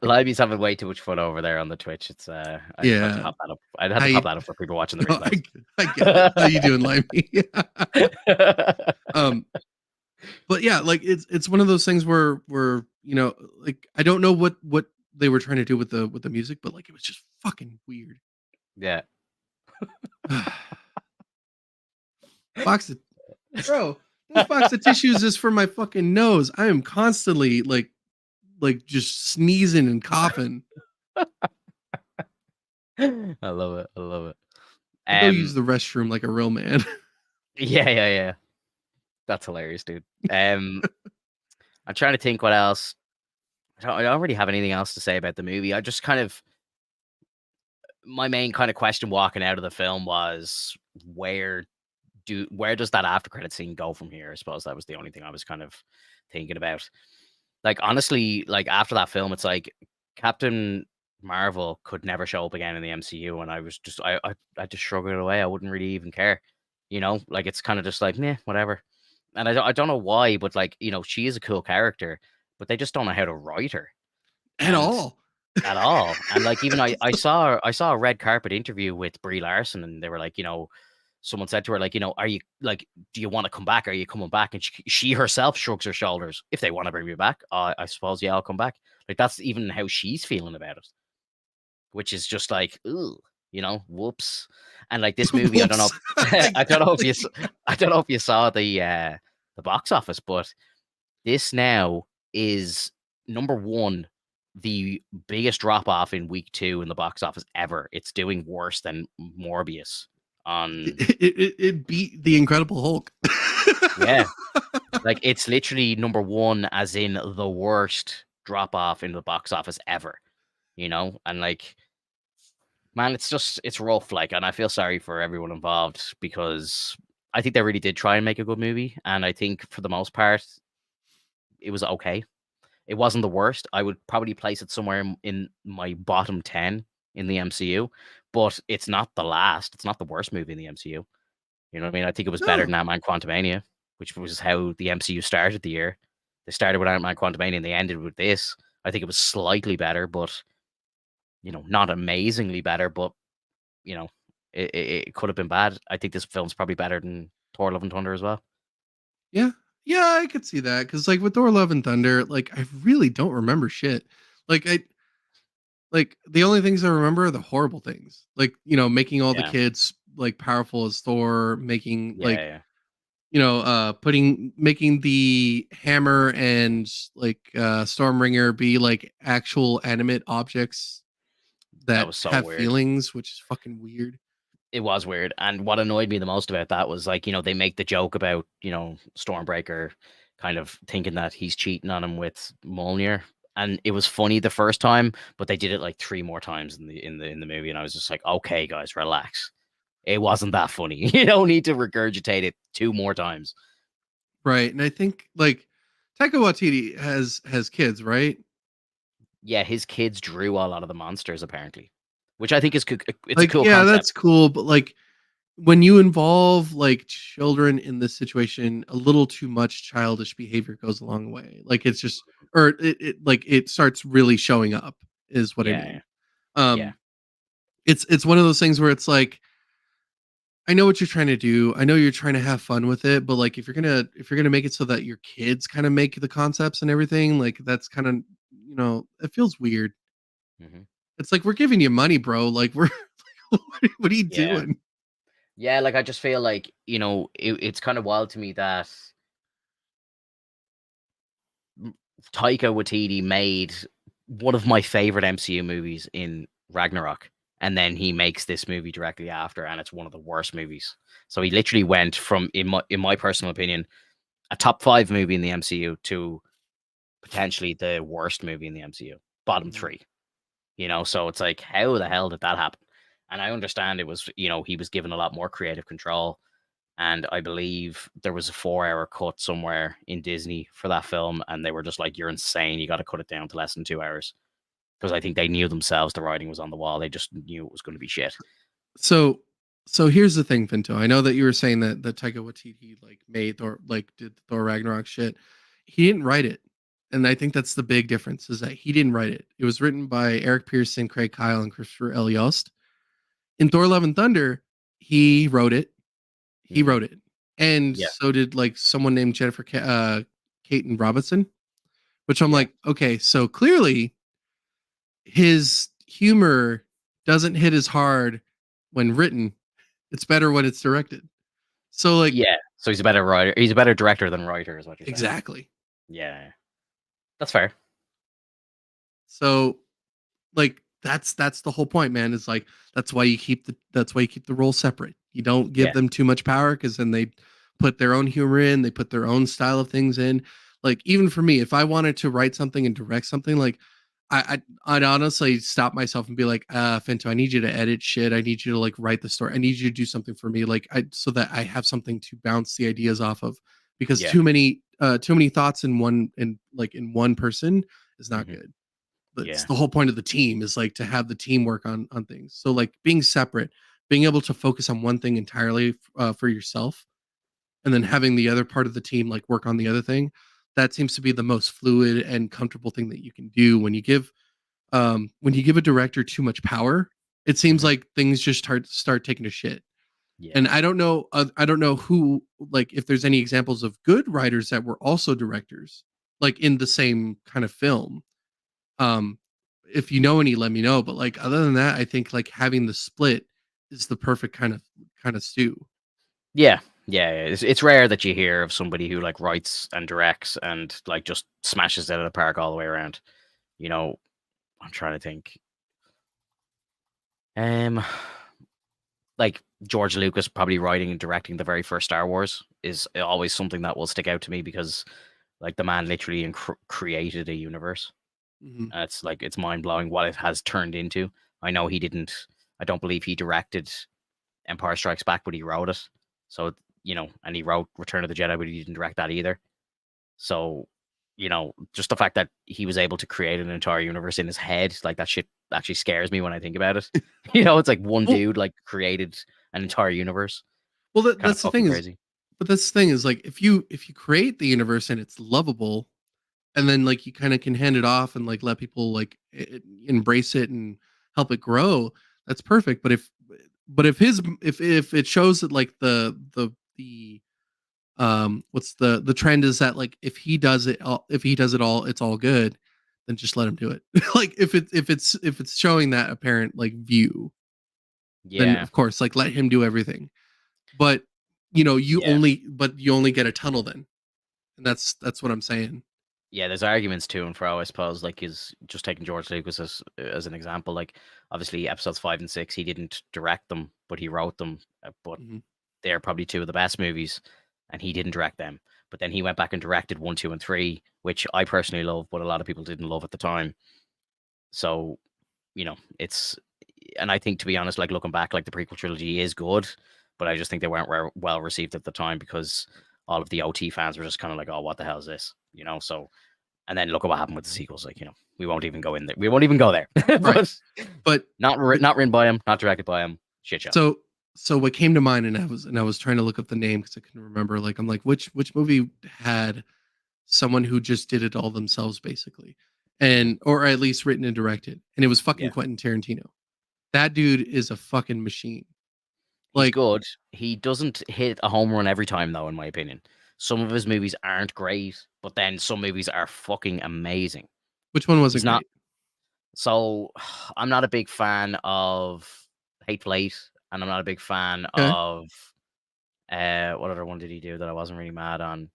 Libby's having way too much fun over there on the Twitch. It's I'd have to Yeah. pop that up. I'd have to pop that up for people watching the No, replays. I get it. How you doing, Limey? But yeah, like it's one of those things where like I don't know what they were trying to do with the music, but like it was just fucking weird. Yeah. Box of bro, this box of tissues is for my fucking nose. I am constantly like just sneezing and coughing. I love it. I love it. I go use the restroom like a real man. Yeah. That's hilarious, dude. I'm trying to think what else. I don't really have anything else to say about the movie. I just kind of my main kind of question walking out of the film was where does that after credit scene go from here? I suppose that was the only thing I was kind of thinking about. Like honestly, like after that film, it's like Captain Marvel could never show up again in the MCU, and I was just I just shrug it away. I wouldn't really even care, Like it's kind of just like meh, whatever. And I don't know why, but like she is a cool character, but they just don't know how to write her At and all. at all. And like even I saw a red carpet interview with Brie Larson, and they were like, someone said to her like, are you like, do you want to come back? Are you coming back? And she herself shrugs her shoulders. If they want to bring me back, I suppose yeah, I'll come back. Like that's even how she's feeling about it, which is just like, ooh, whoops. And like this movie, I don't know, I don't know if you saw the box office, but this now is number one, the biggest drop off in week 2 in the box office ever. It's doing worse than Morbius on. It beat the Incredible Hulk. Yeah, like it's literally number one, as in the worst drop off in the box office ever, you know? And like, man, it's rough, like, and I feel sorry for everyone involved because I think they really did try and make a good movie, and I think for the most part, it was okay. It wasn't the worst. I would probably place it somewhere in my bottom 10 in the MCU, but it's not the last. It's not the worst movie in the MCU. You know what I mean? I think it was better No. than Ant-Man Quantumania, which was how the MCU started the year. They started with Ant-Man Quantumania and they ended with this. I think it was slightly better, but not amazingly better, but you know, it could have been bad. I think this film's probably better than Thor: Love and Thunder as well. Yeah. Yeah, I could see that because like with Thor: Love and Thunder, like I really don't remember shit. Like I like the only things I remember are the horrible things. Like, making all the Yeah, kids like powerful as Thor, making yeah, like, yeah. putting making the hammer and like Stormbringer be like actual animate objects That that was so have weird. feelings, which is fucking weird. It was weird. And what annoyed me the most about that was like, they make the joke about, Stormbreaker kind of thinking that he's cheating on him with Mjolnir. And it was funny the first time, but they did it like three more times in the movie. And I was just like, okay, guys, relax. It wasn't that funny. You don't need to regurgitate it two more times. Right. And I think like Taika Waititi has kids, right? Yeah, his kids drew a lot of the monsters apparently, which I think is it's a Like, cool yeah, concept. that's cool, but like when you involve like children in this situation, a little too much childish behavior goes a long way. Like it's just, or it starts really showing up is what I Yeah, mean. yeah, Um, it's one of those things where it's like, I know what you're trying to do. I know you're trying to have fun with it, but like if you're gonna make it so that your kids kind of make the concepts and everything, like that's kind of it feels weird. hmm It's like we're giving you money, bro. Like we're what are you yeah. doing? Yeah, like I just feel like, it's kind of wild to me that Taika Waititi made one of my favorite MCU movies in Ragnarok, and then he makes this movie directly after, and it's one of the worst movies. So he literally went from, in my personal opinion, a top five movie in the MCU to potentially the worst movie in the MCU, bottom Mhm. three. So it's like, how the hell did that happen? And I understand it was, he was given a lot more creative control. And I believe there was a 4 hour cut somewhere in Disney for that film. And they were just like, you're insane. You got to cut it down to less than 2 hours. Because I think they knew themselves the writing was on the wall. They just knew it was going to be shit. So so here's the thing, Finto. I know that you were saying that Taika Waititi like made Thor like did the Thor Ragnarok shit. He didn't write it. And I think that's the big difference is that he didn't write it. It was written by Eric Pearson, Craig Kyle, and Christopher L. Yost. In Thor Love and Thunder, he wrote it. He hmm wrote it. And Yeah. so did like someone named Jennifer Caton Robinson, which I'm Yeah. like, okay, so clearly his humor doesn't hit as hard when written. It's better when it's directed. So like Yeah. So he's a better writer. He's a better director than writer, is what you're saying. exactly. Yeah. That's fair. So like that's the whole point, man. Is like that's why you keep the role separate. You don't give Yeah. them too much power because then they put their own humor in, they put their own style of things in. Like even for me, if I wanted to write something and direct something, like I'd honestly stop myself and be like, Finto, I need you to edit shit. I need you to like write the story. I need you to do something for me, like so that I have something to bounce the ideas off of. Because Yeah. too many thoughts in one person is not hmm good. That's Yeah. the whole point of the team is like to have the team work on things. So like being separate, being able to focus on one thing entirely for yourself, and then having the other part of the team like work on the other thing. That seems to be the most fluid and comfortable thing that you can do when you give a director too much power. It seems hmm like things just start taking a shit. And Yeah. I don't know who like if there's any examples of good writers that were also directors like in the same kind of film. um, if you know any, let me know. But like other than that, I think like having the split is the perfect kind of stew. Yeah. Yeah. It's rare that you hear of somebody who like writes and directs and like just smashes it out of the park all the way around. You know, I'm trying to think. Um, like George Lucas probably writing and directing the very first Star Wars is always something that will stick out to me because like the man literally created a universe. Mhm. It's like it's mind blowing what it has turned into. I know he didn't. I don't believe he directed Empire Strikes Back, but he wrote it. So and he wrote Return of the Jedi, but he didn't direct that either. So just the fact that he was able to create an entire universe in his head, like that shit actually scares me when I think about it. It's like one Well, dude like created an entire universe. Kind of that's the fucking thing is, crazy. but that's the thing is like if you create the universe and it's lovable, and then like you kind of can hand it off and like let people like embrace it and help it grow, that's perfect. But if if it shows that like the what's the trend is that like if he does it all it's all good, then just let him do it. Like if it's showing that apparent like view, then Yeah, of course like let him do everything. But yeah. you only get a tunnel then, and that's what I'm saying. Yeah, there's arguments to and fro, I suppose. Like, is just taking George Lucas as an example. Like, obviously, episodes 5 and 6, he didn't direct them, but he wrote them. But Mhm. they're probably two of the best movies, and he didn't direct them. But then he went back and directed 1, 2, and 3, which I personally love, but a lot of people didn't love at the time. So, it's and I think, to be honest, like looking back, like the prequel trilogy is good, but I just think they weren't well received at the time because all of the OT fans were just kind of like, "Oh, what the hell is this?" So and then look at what happened with the sequels. Like, we won't even go in there. We won't even go there. Right. But But not written by him, not directed by him. Shit show. so so what came to mind, and I was trying to look up the name because I couldn't remember. Like I'm like, which movie had someone who just did it all themselves, basically, Mhm. and or at least written and directed, and it was fucking Yeah, Quentin Tarantino. That dude is a fucking machine. he's Like, good. He doesn't hit a home run every time, though. In my opinion, some of his movies aren't great, but then some movies are fucking amazing. which one He's wasn't not. great? So I'm not a big fan of Hateful Eight, and I'm not a big fan Okay. of what other one did he do that I wasn't really mad on?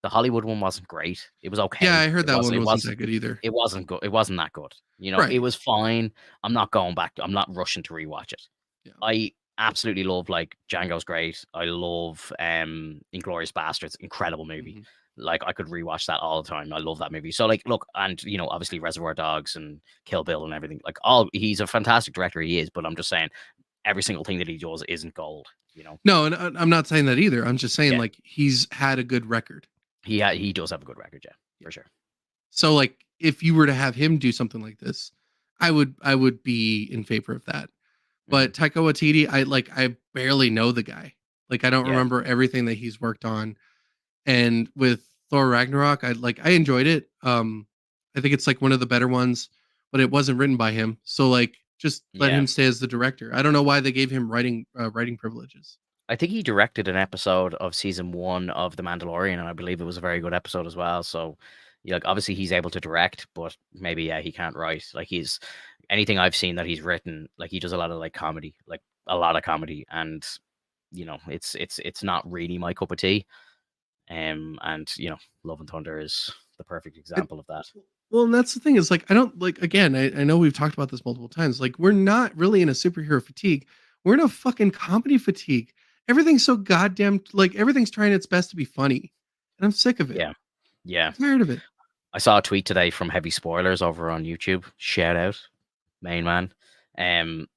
The Hollywood one wasn't great. It was Yeah, okay. I heard It that was one it wasn't was that good either. it wasn't good. It wasn't that good. It Right. was fine. I'm not going back. I'm not rushing to rewatch it. Yeah. I absolutely love like Django's great. I love Inglorious Bastards, incredible movie. Mhm. Like I could rewatch that all the time. I love that movie. So like look, and obviously Reservoir Dogs and Kill Bill and everything. Like all he's a fantastic director, he is, but I'm just saying every single thing that he does isn't gold. No, and I'm not saying that either. I'm just saying Yeah. like he's had a good record. He does have a good record, yeah, Yeah. for sure. So like if you were to have him do something like this, I would be in favor of that. Hmm. But Taika Waititi, I barely know the guy. Like I don't Yeah. remember everything that he's worked on. And with Thor Ragnarok, I enjoyed it. I think it's like one of the better ones, but it wasn't written by him. So like just let Yeah. him stay as the director. I don't know why they gave him writing privileges. I think he directed an episode of season 1 of The Mandalorian, and I believe it was a very good episode as well. So, yeah, like obviously he's able to direct, but maybe yeah, he can't write. Like he's anything I've seen that he's written, like he does a lot of like comedy, like a lot of comedy, and it's not really my cup of tea. And Love and Thunder is the perfect And, example of that. well, and that's the thing is like I don't like again. I know we've talked about this multiple times. Like we're not really in a superhero fatigue. We're in a fucking comedy fatigue. Everything's so goddamn like everything's trying its best to be funny, and I'm sick of it. Yeah, yeah. I'm tired of it. I saw a tweet today from Heavy Spoilers over on YouTube. Shout out, main man. Um,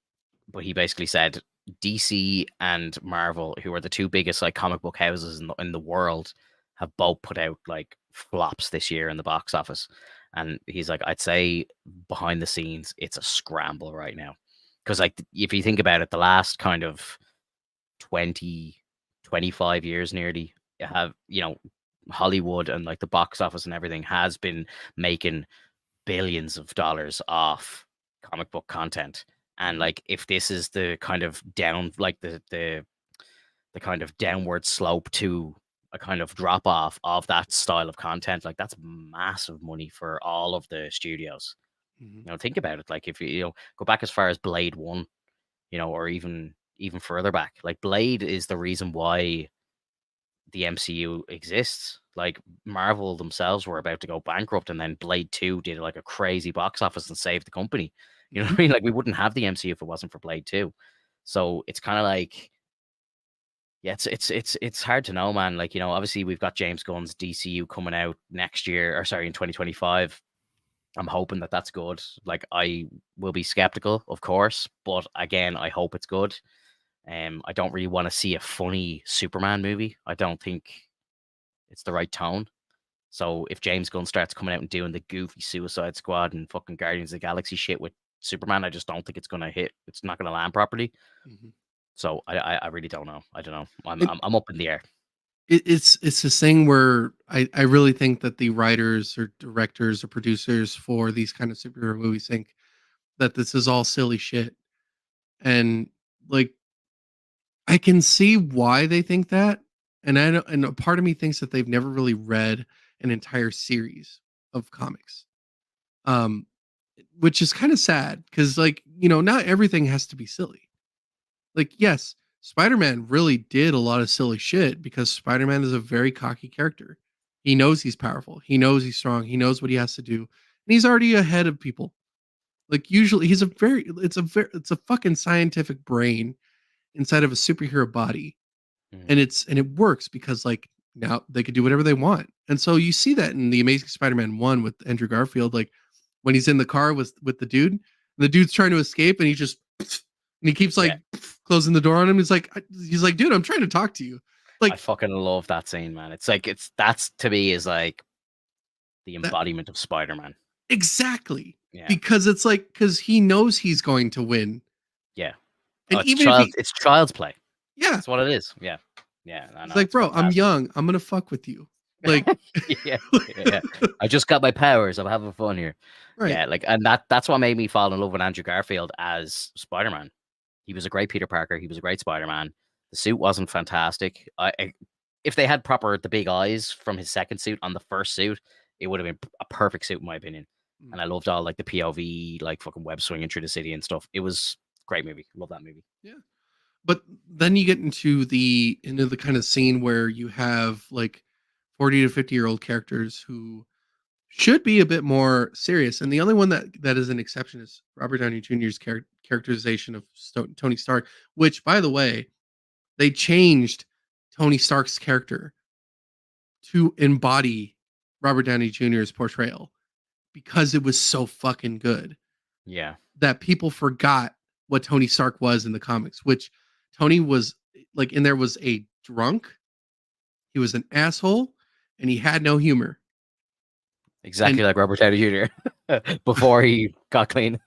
but he basically said DC and Marvel, who are the two biggest like comic book houses in the world, have both put out like flops this year in the box office. And he's like, I'd say behind the scenes, it's a scramble right now. Because like if you think about it, the last kind of 20, 25 years nearly have, Hollywood and like the box office and everything has been making billions of dollars off comic book content. And Mhm. like if this is the kind of down like the kind of downward slope to a kind of drop off of that style of content, like that's massive money for all of the studios. Mhm. Think about it. Like if you go back as far as Blade 1, or even further back. Like Blade is the reason why the MCU exists. Like Marvel themselves were about to go bankrupt, and then Blade 2 did like a crazy box office and saved the company. You know what Mhm. I mean? Like we wouldn't have the MCU if it wasn't for Blade 2. So it's kind of like, yeah, it's hard to know, man. Like, obviously we've got James Gunn's DCU coming out next year, or sorry, in 2025. I'm hoping that that's good. Like, I will be skeptical, of course, but again, I hope it's good. I don't really want to see a funny Superman movie. I don't think it's the right tone. So if James Gunn starts coming out and doing the goofy Suicide Squad and fucking Guardians of the Galaxy shit with Superman, I just don't think it's gonna hit. It's not gonna land properly. Mhm. So I really don't know. I don't know. I'm It, I'm, I'm up in the air. it's this thing where I really think that the writers or directors or producers for these kind of superhero movies think that this is all silly shit. And like I can see why they think that. And I don't, and a part of me thinks that they've never really read an entire series of comics. Um which is kind of sad because like, not everything has to be silly. Like, yes, Spider-Man really did a lot of silly shit because Spider-Man is a very cocky character. He knows he's powerful. He knows he's strong. He knows what he has to do. And he's already ahead of people. Like usually it's a fucking scientific brain inside of a superhero body. Mhm. And it works because like now they could do whatever they want. And so you see that in the Amazing Spider-Man 1 with Andrew Garfield, like when he's in the car with the dude's trying to escape and he just and he keeps Yeah, like closing the door on him. He's like, dude, I'm trying to talk to you. I Like fucking love that scene, man. It's like that's to me is like the that embodiment of Spider-Man. exactly. Yeah, Because it's like because he knows he's going to win. yeah. Oh, And even if he it's child's play. yeah, That's what it is. Yeah, yeah. I he's know like, it's bro, I'm fantastic. young. I'm gonna fuck with you. Like Yeah, yeah. I just got my powers. I'm having fun here. right. Yeah, like, and that's what made me fall in love with Andrew Garfield as Spider-Man. He was a great Peter Parker. He was a great Spider-Man. The suit wasn't fantastic. If they had the big eyes from his second suit on the first suit, it would have been a perfect suit in my opinion. And I loved all like the POV, like fucking web swinging through the city and stuff. It was a great movie. Love that movie. Yeah. But then you get into the kind of scene where you have like 40 to 50-year-old characters who should be a bit more serious. And the only one that is an exception is Robert Downey Jr.'s characterization of Tony Stark, which by the way, they changed Tony Stark's character to embody Robert Downey Jr.'s portrayal because it was so fucking good Yeah, that people forgot what Tony Stark was in the comics, which Tony was like in there was a drunk, he was an asshole, and he had no humor. And exactly like Robert Downey Jr. before he got clean.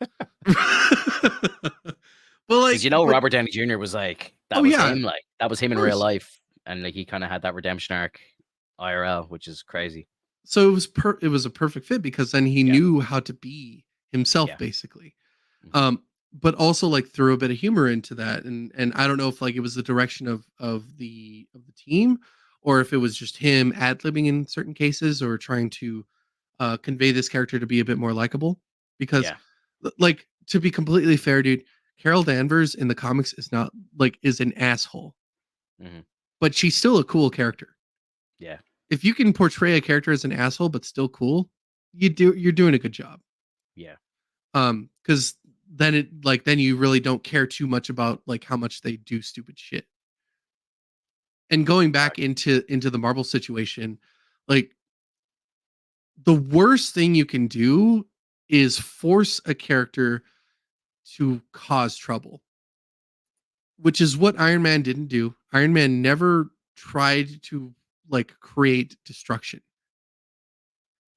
Because but Robert Downey Jr. was like oh that was yeah, him, of like that was him in real course. life, and like he kind of had that redemption arc IRL, which is crazy. So it was a perfect fit because then he Yeah, knew how to be himself yeah, basically. hmm But also like threw a bit of humor into that, and I don't know if like it was the direction of the team or if it was just him ad libbing in certain cases or trying to convey this character to be a bit more likable. Because, yeah, like, to be completely fair, dude, Carol Danvers in the comics is not like is an asshole, hmm but she's still a cool character. yeah, If you can portray a character as an asshole but still cool, you're doing a good job. yeah. Because then you really don't care too much about like how much they do stupid shit. And going back into the Marvel situation, like the worst thing you can do is force a character to cause trouble, which is what Iron Man didn't do. Iron Man never tried to like create destruction.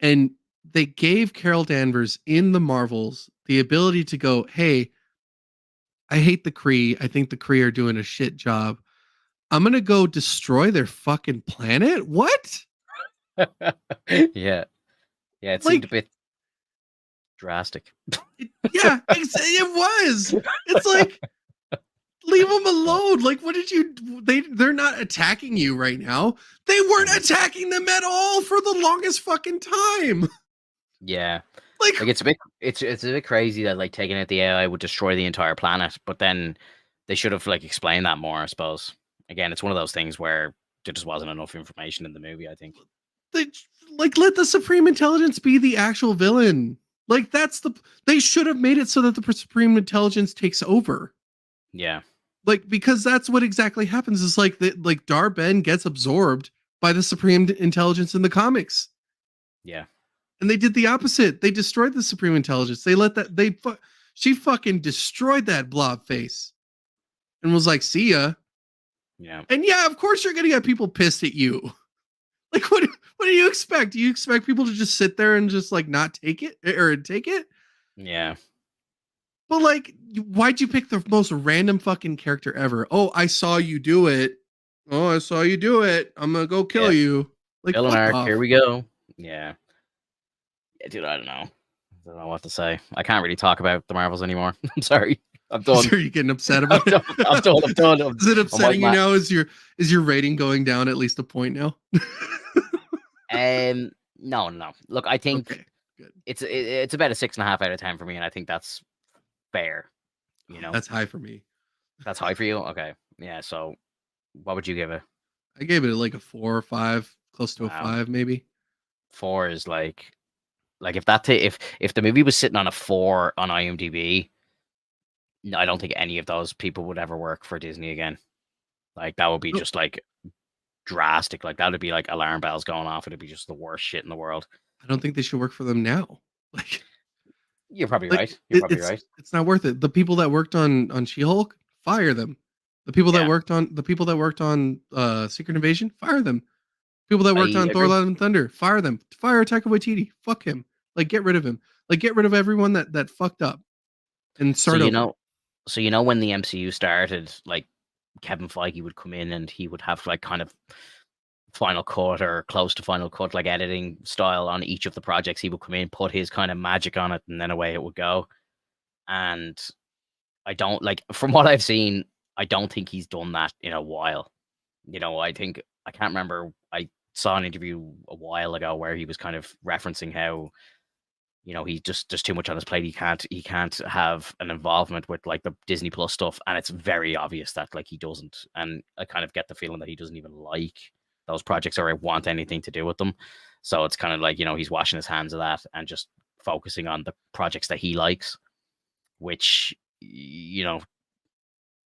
And they gave Carol Danvers in the Marvels the ability to go, "Hey, I hate the Kree. I think the Kree are doing a shit job. I'm going to go destroy their fucking planet." What? Yeah, yeah. It seemed a Like bit drastic. yeah, it was. It's like leave them alone. Like, what did you? They're not attacking you right now. They weren't Mhm. attacking them at all for the longest fucking time. Yeah, Like, like it's a bit crazy that like taking out the AI would destroy the entire planet, but then they should have like explained that more. I suppose. Again, it's one of those things where there just wasn't enough information in the movie. I think. they like let the Supreme Intelligence be the actual villain. Like, they should have made it so that the Supreme Intelligence takes over. Yeah, Like, because that's what exactly happens. Is like Dar-Ben gets absorbed by the Supreme Intelligence in the comics. yeah. And they did the opposite. They destroyed the Supreme Intelligence. She fucking destroyed that blob face and was like, see ya. Yeah. And yeah, of course you're gonna get people pissed at you. Like, what do you expect? Do you expect people to just sit there and just like not take it or take it? Yeah. But like, why'd you pick the most random fucking character ever? Oh, I saw you do it. Oh, I saw you do it. I'm gonna go kill Yeah. you. Like, Villain fuck arc. off. Here we go. Yeah. Yeah, dude. I don't know. I don't know what to say. I can't really talk about the Marvels anymore. I'm sorry. I'm done. Are you getting upset I'm about it? done. I'm done. I'm done. Is it I'm like, upsetting you now? Is your rating going down at least a point now? no. Look, I think Okay, good. it's about a 6.5 out of 10 for me, and I think that's fair. You know, That's high for me. that's high for you. Okay, yeah. So, what would you give it? I gave it like a 4 or 5, close to a Wow, 5 maybe. 4 is like if the movie was sitting on a 4 on IMDb, no, I don't think any of those people would ever work for Disney again. Like that would be Nope. just like drastic. Like that would be like alarm bells going off. It'd be just the worst shit in the world. I don't think they should work for them now. Like, You're probably like right. You're probably it's right. it's not worth it. The people that worked on She-Hulk, fire them. The people that Yeah, worked on Secret Invasion, fire them. People that I worked on Thor: agree. Love and Thunder, fire them. Fire Taika Waititi. Fuck him. Like, get rid of him. Like, get rid of everyone that fucked up and So start over. when the MCU started, like Kevin Feige would come in and he would have like kind of final cut or close to final cut, like editing style on each of the projects. He would come in, put his kind of magic on it, and then away it would go. And I don't like, from what I've seen, I don't think he's done that in a while. You know, I think I can't remember. I saw an interview a while ago where he was kind of referencing how he just there's too much on his plate. He can't have an involvement with like the Disney Plus stuff, and it's very obvious that like he doesn't. And I kind of get the feeling that he doesn't even like those projects or want anything to do with them. So it's kind of like he's washing his hands of that and just focusing on the projects that he likes, which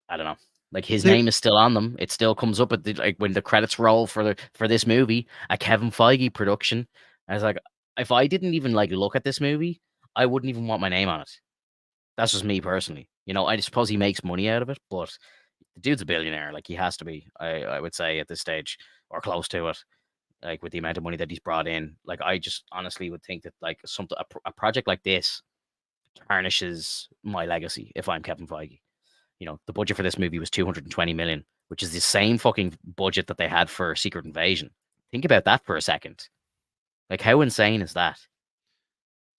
I don't know. Like his They, name is still on them. It still comes up at like when the credits roll for this movie, a Kevin Feige production. I was like, if I didn't even like look at this movie, I wouldn't even want my name on it. That's just me personally. I suppose he makes money out of it, but the dude's a billionaire. Like he has to be. I would say at this stage or close to it. Like with the amount of money that he's brought in, like I just honestly would think that like a project like this tarnishes my legacy if I'm Kevin Feige. The budget for this movie was 220 million, which is the same fucking budget that they had for Secret Invasion. Think about that for a second. Like, how insane is that?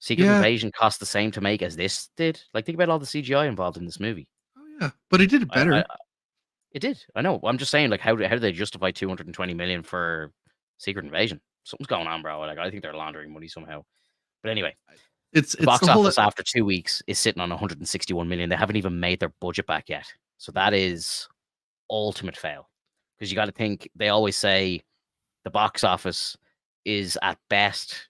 Secret yeah. Invasion cost the same to make as this did. Like, think about all the CGI involved in this movie. Oh yeah, but it did it I better. it did. I know. I'm just saying, like, how do they justify 220 million for Secret Invasion? Something's going on, bro. Like, I think they're laundering money somehow. But anyway, It's the the box whole. office after 2 weeks is sitting on 161 million. They haven't even made their budget back yet. So that is ultimate fail. Because you got to think, they always say the box office is at best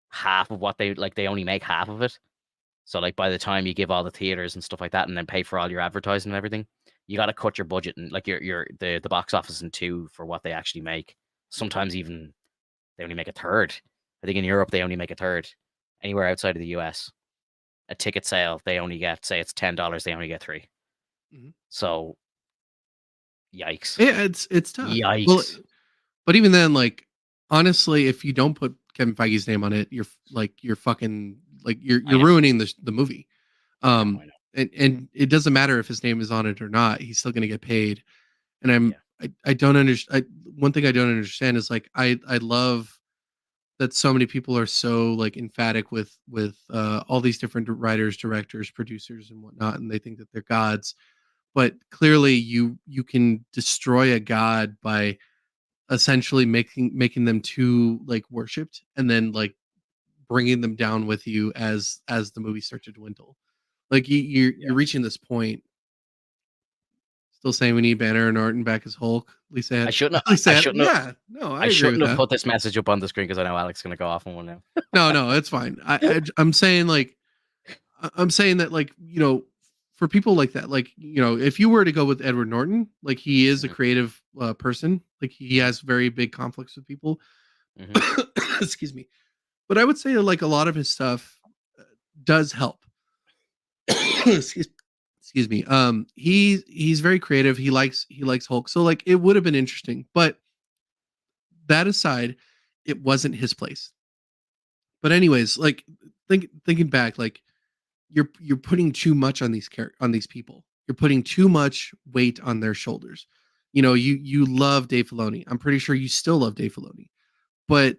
half of what they only make half of it. So like by the time you give all the theaters and stuff like that and then pay for all your advertising and everything, you got to cut your budget and like the box office in two for what they actually make. Sometimes even they only make a third. I think in Europe they only make a third. Anywhere outside of the US, a ticket sale they only get, say it's $10, they only get 3. Mhm. So yikes. Yeah, it's tough. Well, Yikes. but even then, like honestly, if you don't put Kevin Feige's name on it, you're fucking like you're I know. ruining the movie. I know. And it doesn't matter if his name is on it or not. He's still gonna get paid. And Yeah. I don't understand. One thing I don't understand is like I love that so many people are so like emphatic with all these different writers, directors, producers, and whatnot, and they think that they're gods. But clearly, you can destroy a god by essentially making them too like worshipped, and then like bringing them down with you as the movie starts to dwindle. Like you're Yeah. reaching this point. Still saying we need Banner and Orton back as Hulk. At least I shouldn't at least I that. shouldn't have Yeah, no, I I agree with shouldn't have that. put this message up on the screen because I know Alex is gonna go off on one now. No, it's fine. I'm saying like I'm saying that like for people like that, like if you were to go with Edward Norton, like he is a Mhm. creative person, like he has very big conflicts with people. Mhm. Excuse me. But I would say like a lot of his stuff does help. excuse, excuse me. He's very creative. He likes Hulk. So like it would have been interesting, but that aside, it wasn't his place. But anyways, like thinking back, like you're putting too much on on these people. You're putting too much weight on their shoulders. You know, you love Dave Filoni. I'm pretty sure you still love Dave Filoni, but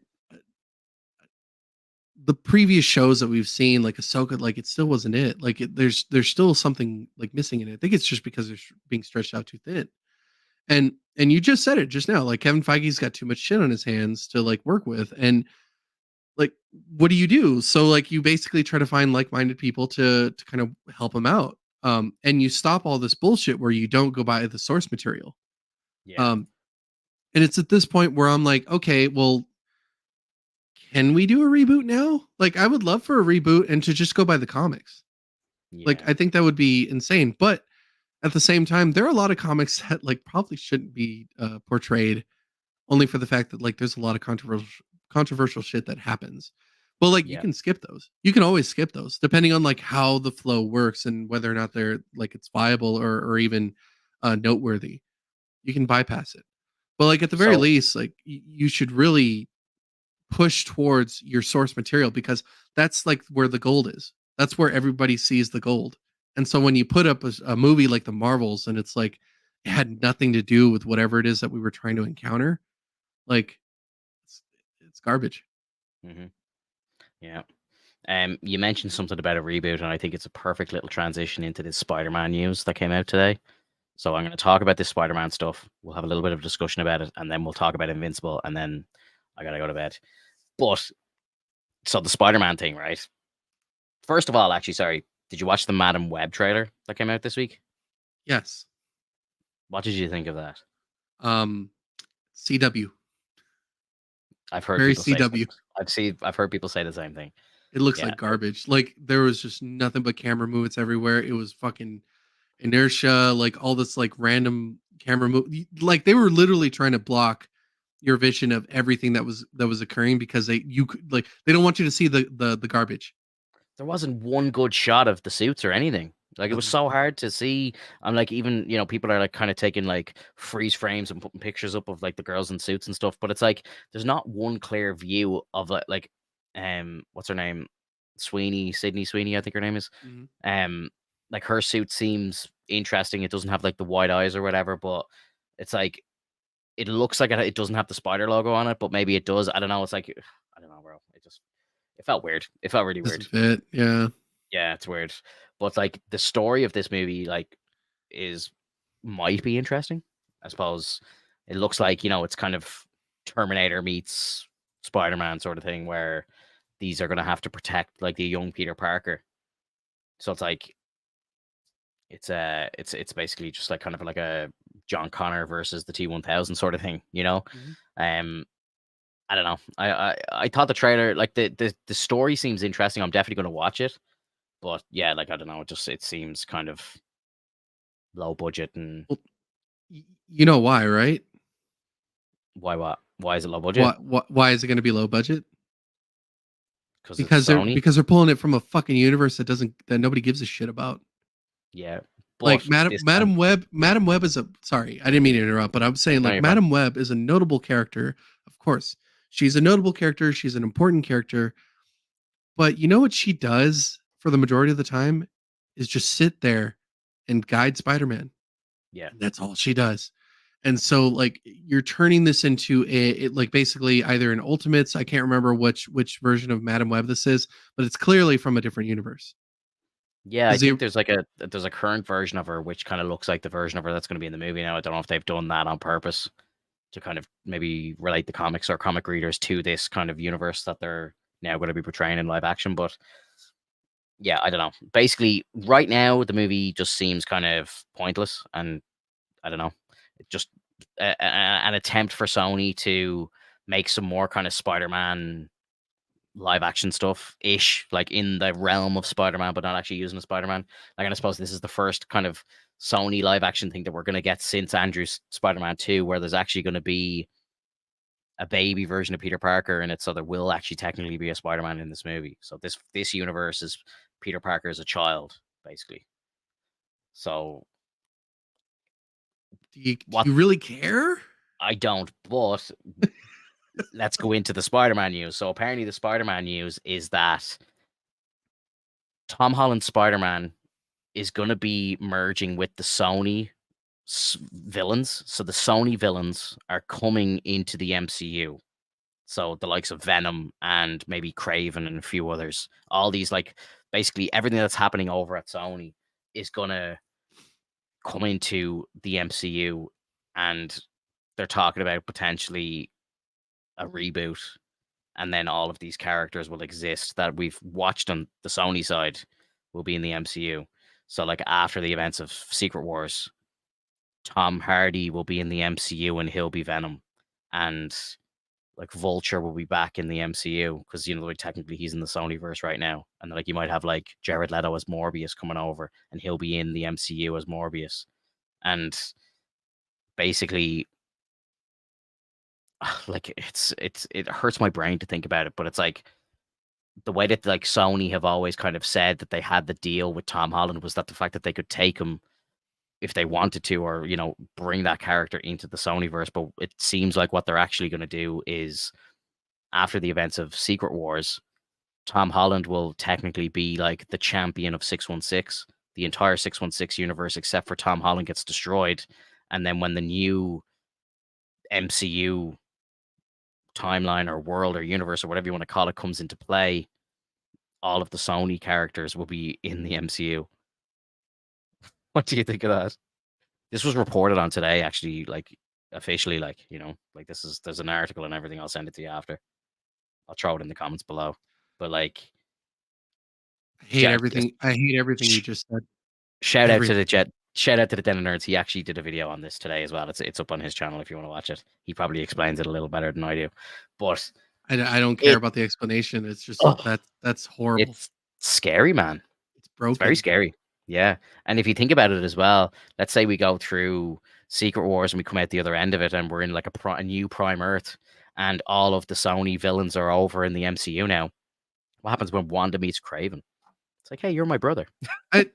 the previous shows that we've seen, like Ahsoka, like it still wasn't it. Like there's still something like missing in it. I think it's just because they're being stretched out too thin. And you just said it just now. Like Kevin Feige's got too much shit on his hands to like work with, and like what do you do? So like you basically try to find like-minded people to kind of help him out. And you stop all this bullshit where you don't go by the source material. Yeah, Um, and it's at this point where I'm like, okay, well, can we do a reboot now? Like, I would love for a reboot and to just go by the comics. Like, yeah, I think that would be insane. But at the same time, there are a lot of comics that like probably shouldn't be portrayed, only for the fact that like there's a lot of controversial shit that happens. But like you yeah. can skip those. You can always skip those, depending on like how the flow works and whether or not they're like it's viable or even noteworthy. You can bypass it. But like at the very So least, like you should really push towards your source material because that's like where the gold is. That's where everybody sees the gold. And so when you put up a movie like the Marvels and it's like it had nothing to do with whatever it is that we were trying to encounter, like it's, it's garbage. hmm yeah. You mentioned something about a reboot, and I think it's a perfect little transition into this Spider-Man news that came out today. So I'm going to talk about this Spider-Man stuff. We'll have a little bit of discussion about it, and then we'll talk about Invincible, and then I gotta go to bed. But so the Spider-Man thing, right? First of all, actually, sorry, did you watch the Madam Web trailer that came out this week? Yes. What did you think of that? Um CW. I've heard Very people say CW. I've heard people say the same thing. It looks Yeah, like garbage. Like there was just nothing but camera movements everywhere. It was fucking inertia, like all this like random camera move. Like they were literally trying to block your vision of everything that was occurring because you could like they don't want you to see the garbage. there wasn't one good shot of the suits or anything. Like it was Nothing. so hard to see. I'm like, even people are like kind of taking like freeze frames and putting pictures up of like the girls in suits and stuff, but it's like there's not one clear view of what's her name, Sydney Sweeney, I think her name is. Mhm. Um, like her suit seems interesting. It doesn't have like the white eyes or whatever, but it's like it looks like it doesn't have the spider logo on it, but maybe it does. I don't know. It's like I don't know, bro. It felt weird. It felt really Doesn't weird. fit. Yeah. Yeah, it's weird. But like the story of this movie, like, is might be interesting. I suppose it looks like, it's kind of Terminator meets Spider-Man sort of thing where these are gonna have to protect like the young Peter Parker. So it's like it's basically just like kind of like a John Connor versus the T-1000 sort of thing, you know? Mhm. Um I don't know. I thought the trailer, like the story seems interesting. I'm definitely gonna watch it. But yeah, like I don't know, it seems kind of low budget. And Well, you know why, right? why is it low budget? Why is it going to be low budget? Because it's Because they're Sony. because they're pulling it from a fucking universe that nobody gives a shit about. Yeah, Like but this time, Madam Web is a sorry, I didn't mean to interrupt, but I'm saying no, like you're fine. Madam Web is a notable character. Of course, she's a notable character. She's an important character. But you know what she does for the majority of the time is just sit there and guide Spider-Man. Yeah, And that's all she does. And so like you're turning this into like basically either an Ultimates. I can't remember which version of Madam Web this is, but it's clearly from a different universe. yeah. I Because think there's a current version of her which kind of looks like the version of her that's going to be in the movie now. I don't know if they've done that on purpose to kind of maybe relate the comics or comic readers to this kind of universe that they're now going to be portraying in live action. But yeah, I don't know. Basically, right now the movie just seems kind of pointless, and I don't know. It just an attempt for Sony to make some more kind of Spider-Man live action stuff ish, like in the realm of Spider-Man, but not actually using a Spider-Man. Like, and I suppose this is the first kind of Sony live action thing that we're going to get since Andrew's Spider-Man 2, where there's actually going to be a baby version of Peter Parker in it, so there will actually technically be a Spider-Man in this movie. So this universe is Peter Parker as a child, basically. So Do what you really care? I don't, but let's go into the Spider-Man news. So apparently the Spider-Man news is that Tom Holland's Spider-Man is going to be merging with the Sony villains. So the Sony villains are coming into the MCU. So the likes of Venom and maybe Craven and a few others. All these, like, basically everything that's happening over at Sony is gonna come into the MCU, and they're talking about potentially a reboot, and then all of these characters will exist that we've watched on the Sony side will be in the MCU. So like after the events of Secret Wars, Tom Hardy will be in the MCU and he'll be Venom. And like Vulture will be back in the MCU because like technically he's in the Sonyverse right now, and like you might have like Jared Leto as Morbius coming over, and he'll be in the MCU as Morbius, and basically, like it hurts my brain to think about it, but it's like the way that like Sony have always kind of said that they had the deal with Tom Holland was that the fact that they could take him if they wanted to, or bring that character into the Sonyverse, but it seems like what they're actually going to do is after the events of Secret Wars, Tom Holland will technically be like the champion of 616. The entire 616 universe, except for Tom Holland, gets destroyed. And then when the new MCU timeline or world or universe or whatever you want to call it comes into play, all of the Sony characters will be in the MCU. What do you think of that? This was reported on today, actually, like officially, like, like there's an article and everything. I'll send it to you after. I'll throw it in the comments below. But like, I hate everything. I hate everything you just said. shout out to Everything. the Jet. Shout out to the Den of Nerds. He actually did a video on this today as well. It's up on his channel if you want to watch it. He probably explains it a little better than I do. But I don't care it about the explanation. It's just oh, that's horrible. it's scary, man. It's It's very broken. scary. Yeah. And if you think about it as well, let's say we go through Secret Wars and we come out the other end of it and we're in like a new Prime Earth and all of the Sony villains are over in the MCU now. What happens when Wanda meets Craven? It's like, hey, you're my brother. I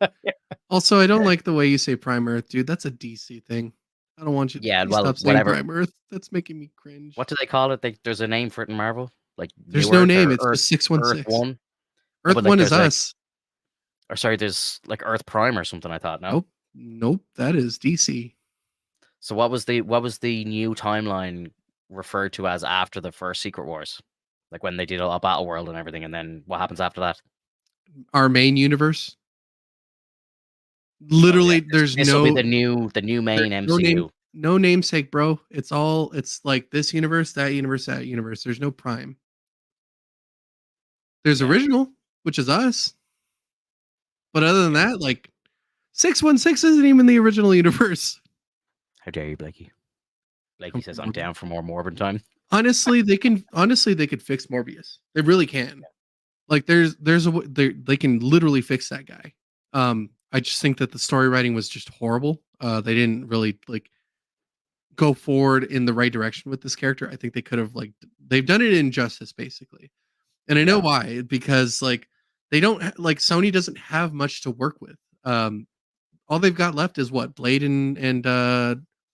also I don't like the way you say Prime Earth, dude. That's a DC thing. I don't want you. Yeah, Please well, stop saying whatever. Prime Earth. That's making me cringe. What do they call it? There's a name for it in Marvel, like There's New no Earth name. or It's just Earth 616. One. No, Earth but like One is there's like, us. or sorry, there's like Earth Prime or something. I thought no. Nope. That is DC. So what was the new timeline referred to as after the first Secret Wars? Like when they did a battle world and everything, and then what happens after that? Our main universe. Well, yeah, Literally, there's this will be no the new main no name, MCU. no namesake, bro. It's like this universe, that universe, that universe. There's no Prime. There's Yeah. original, which is us. But other than Yeah. that, like 616 isn't even the original universe. How dare you, Blakey? Blakey Come says I'm on, bro. down for more Morbin time. Honestly, they could fix Morbius. They really can. Like they can literally fix that guy. I just think that the story writing was just horrible. They didn't really like go forward in the right direction with this character. I think they could have they've done it injustice basically. And I know Yeah. why, because like they don't like Sony doesn't have much to work with. All they've got left is what Blade and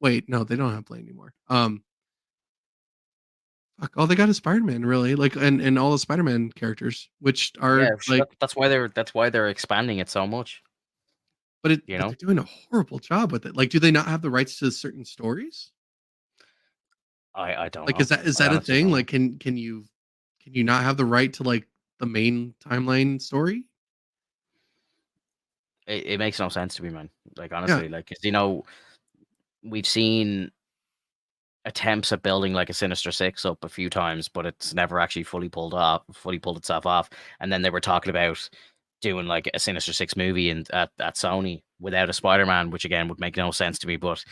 wait, no, they don't have Blade anymore. Fuck, all they got is Spider-Man, really, like, and all the Spider-Man characters, which Yeah, are like, that's why they're expanding it so much. but they're doing a horrible job with it. Like, do they not have the rights to certain stories? I don't Like, know. is I that a honestly thing? don't know. Like, can you not have the right to like the main timeline story? It makes no sense to me, man. Like Yeah, honestly, like 'cause, we've seen attempts at building like a Sinister Six up a few times, but it's never actually fully pulled itself off. And then they were talking about doing like a Sinister Six movie at Sony without a Spider-Man, which again would make no sense to me. But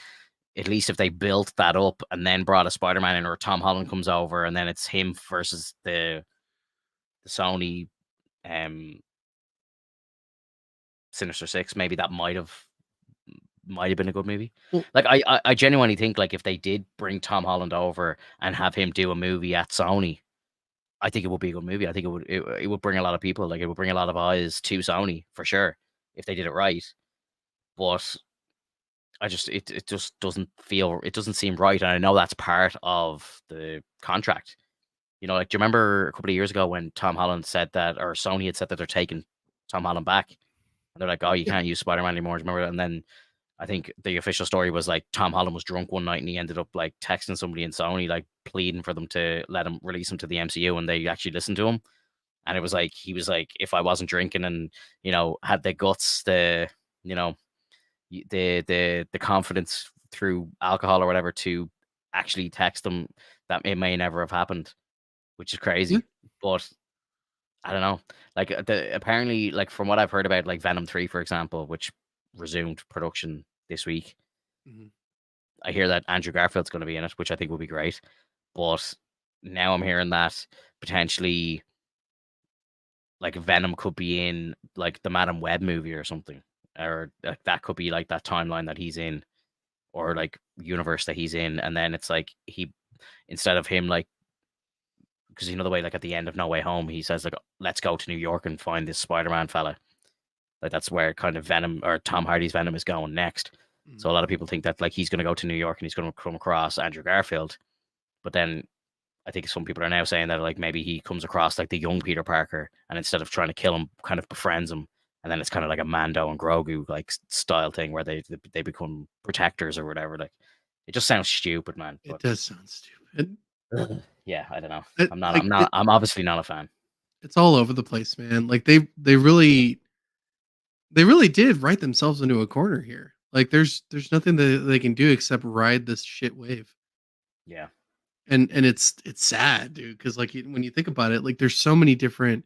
at least if they built that up and then brought a Spider-Man in, or Tom Holland comes over and then it's him versus the Sony um Sinister Six, maybe that might have might have been a good movie. Well, Like I genuinely think like if they did bring Tom Holland over and have him do a movie at Sony, I think it would be a good movie. I think it would bring a lot of people. Like it would bring a lot of eyes to Sony for sure if they did it right. But it just doesn't seem right, and I know that's part of the contract. You know, like do you remember a couple of years ago when Tom Holland said that, or Sony had said that they're taking Tom Holland back, and they're like, oh, you yeah, can't use Spider-Man anymore. Do you remember? And then I think the official story was like Tom Holland was drunk one night and he ended up like texting somebody in Sony, like pleading for them to let him release him to the MCU, and they actually listened to him. And it was like he was like, if I wasn't drinking and had the guts, you know the confidence through alcohol or whatever to actually text them, that it may never have happened, which is yeah. crazy. But I don't know. Like apparently, like from what I've heard about, like Venom 3, for example, which resumed production this week. Mhm. I hear that Andrew Garfield's going to be in it, which I think will be great. But now I'm hearing that potentially like Venom could be in like the Madam Web movie or something, or that could be like that timeline that he's in, or like universe that he's in, and then it's like he, instead of him like, because the way like at the end of No Way Home he says like, let's go to New York and find this Spider-Man fella. Like that's where kind of Venom, or Tom Hardy's Venom, is going next. So Mhm. a lot of people think that like he's going to go to New York and he's going to come across Andrew Garfield, but then I think some people are now saying that like maybe he comes across like the young Peter Parker, and instead of trying to kill him, kind of befriends him, and then it's kind of like a Mando and Grogu like style thing where they become protectors or whatever. Like it just sounds stupid, man. It But does sound stupid. yeah, I don't know. It, like it, I'm obviously not a fan. it's all over the place, man. Like they really did write themselves into a corner here. Like there's nothing that they can do except ride this shit wave. Yeah. And it's sad, dude, cuz like when you think about it, like there's so many different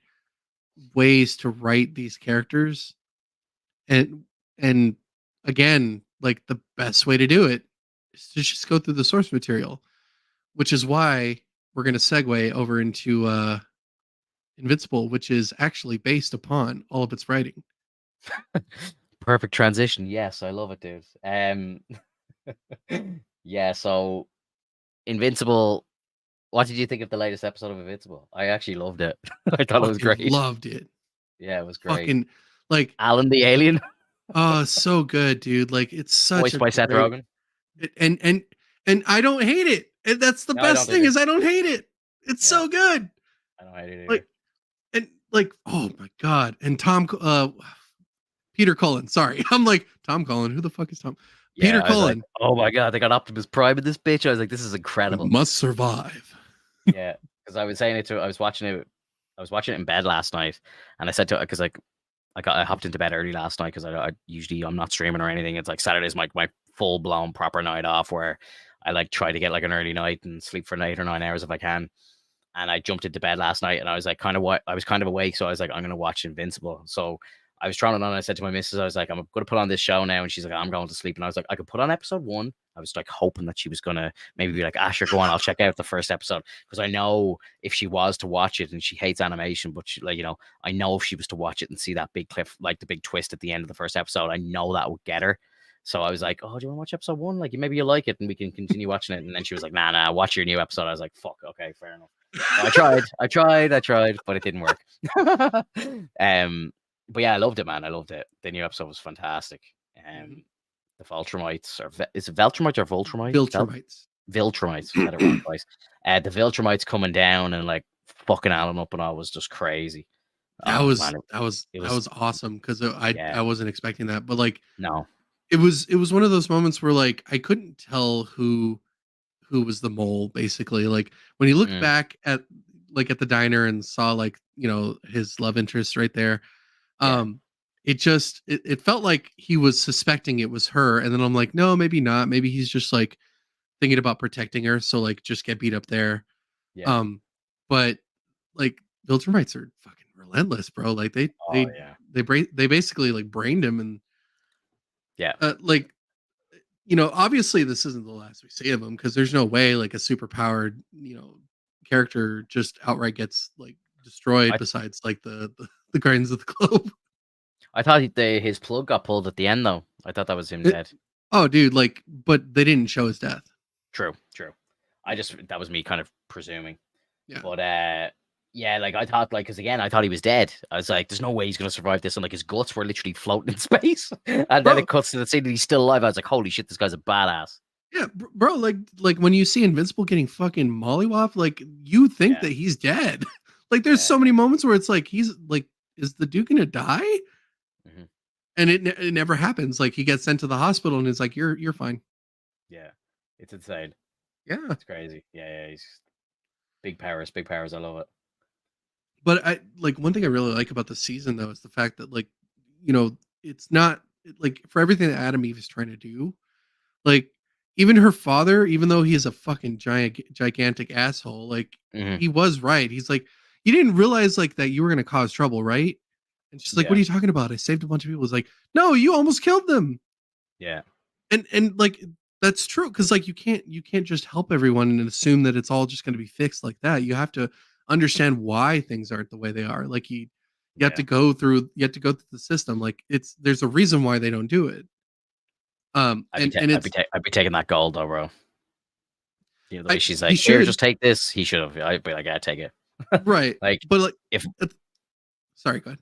ways to write these characters, and and again, like the best way to do it is to just go through the source material, which is why we're going to segue over into Invincible, which is actually based upon all of its writing. Perfect transition. Yes, I love it, dude. Yeah, so Invincible, what did you think of the latest episode of Invincible? I actually loved it. I thought it was Fucking great. loved it. Yeah, it was great. Fucking like, Alan the alien, oh, so good, dude. Like it's such voiced a by Seth great Rogen. and and I don't hate it. And that's the No, I don't best thing either. is I don't hate it. It's Yeah, so good. I don't hate it Like either. and like oh my god. And Peter Cullen, sorry. I'm like Tom Cullen. Who the fuck is Tom? Yeah, Peter I was like, Cullen oh my god, they got Optimus Prime in this bitch. I was like, this is incredible. must survive. Yeah, because I was saying it to, I was watching it in bed last night, and I said to, because like I hopped into bed early last night because I usually I'm not streaming or anything. It's like Saturday's my full blown proper night off where I like try to get like an early night and sleep for 8 or 9 hours if I can. And I jumped into bed last night and I was like I was kind of awake, so I was like, I'm gonna watch Invincible. So I was trying it on, and I said to my missus, I was like, I'm gonna put on this show now, and she's like, I'm going to sleep. And I was like, I could put on episode one. I was like hoping that she was gonna maybe be like, Asher, go on, I'll check out the first episode. Because I know if she was to watch it, and she hates animation, but she, like, I know if she was to watch it and see that big cliff, like the big twist at the end of the first episode, I know that would get her. So I was like, oh, do you want to watch episode one? Like maybe you like it and we can continue watching it. And then she was like, nah, watch your new episode. I was like, fuck, okay, fair enough. So I tried, but it didn't work. But yeah, I loved it, man. I loved it. The new episode was fantastic. Mhm. The Viltrumites, or is it Veltrumites or Voltrumites? Viltrumites. Viltrumites. Said it wrong twice. The Viltrumites coming down and like fucking Alan up and all was just crazy. That Oh was man, that was it that was was awesome because I yeah. I wasn't expecting that, but like No, it was one of those moments where like I couldn't tell who was the mole basically. Like when he looked mm, back at the diner and saw like his love interest right there. yeah, It felt like he was suspecting it was her, and then I'm like, no, maybe not. Maybe he's just like thinking about protecting her, so like just get beat up there. yeah. Um, but like Viltrumites are fucking relentless, bro. Like they Oh they yeah, they basically like brained him, and yeah. like obviously this isn't the last we see of him because there's no way like a super powered character just outright gets like destroyed I besides like the Guardians of the Globe. I thought his plug got pulled at the end though. I thought that was him It, dead. Oh, dude, like, but they didn't show his death. True. That was me kind of presuming. Yeah. But yeah, like I thought, like, because again, I thought he was dead. I was like, there's no way he's gonna survive this, and like his guts were literally floating in space. And then Bro, it cuts to the scene that he's still alive. I was like, holy shit, this guy's a badass. yeah, bro, like when you see Invincible getting fucking mollywopped, like you think Yeah, that he's dead. Like there's yeah, so many moments where it's like he's like, is the dude gonna die? hmm And it never happens. Like he gets sent to the hospital and it's like you're fine. yeah. It's insane. Yeah. It's crazy. Yeah. He's big powers, big powers. I love it. But I like one thing I really like about the season though is the fact that like, you know, it's not like for everything that Adam Eve is trying to do, like even her father, even though he is a fucking gigantic asshole, like Hmm he was right. He's like, you didn't realize like that you were gonna cause trouble, right? And she's like, what Yeah, are you talking about? I saved a bunch of people. It's like, no, you almost killed them. yeah, And like that's true because like you can't just help everyone and assume that it's all just going to be fixed like that. You have to understand why things aren't the way they are. Like you have yeah. to go through the system. Like there's a reason why they don't do it. And it's I'd be taking that gold though, bro. You know the way I she's he like, here, should just take this. He should have. I'd be like, I take it. right, Like but like if it's, sorry, go ahead.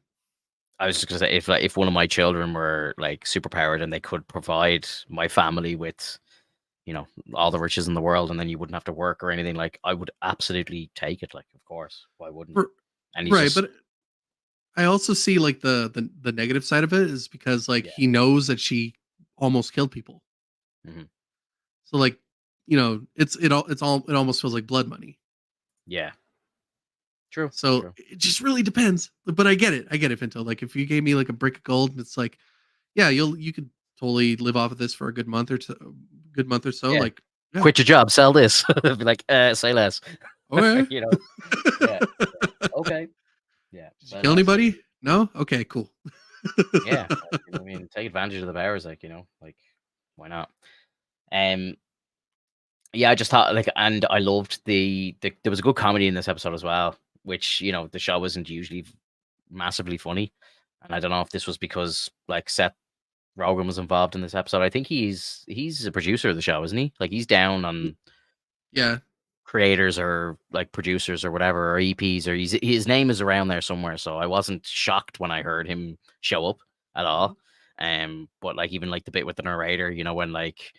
I was just gonna say, if one of my children were like super powered and they could provide my family with, you know, all the riches in the world, and then you wouldn't have to work or anything, like I would absolutely take it. Like, of course, why wouldn't you? For, And he's right, just, but I also see like the negative side of it is because like yeah, he knows that she almost killed people. hmm So like, it almost feels like blood money. yeah, true, So true, it just really depends. But I get it. I get it, Pinto. Like if you gave me like a brick of gold, and it's like, yeah, you could totally live off of this for a good month or so. yeah. Like, yeah, Quit your job, sell this. Be like, say less. okay. You know, yeah, okay, yeah, Did you kill badass. anybody? No. Okay, cool. Yeah, like, I mean, take advantage of the powers, like, you know, like why not? Um, yeah, I just thought like, and I loved there was a good comedy in this episode as well, which you know the show isn't usually massively funny, and I don't know if this was because like Seth Rogen was involved in this episode. I think he's a producer of the show, isn't he? Like he's down on Yeah. creators or like producers or whatever or EPs or his name is around there somewhere. So I wasn't shocked when I heard him show up at Mhm. all. But like even like the bit with the narrator, you know, when like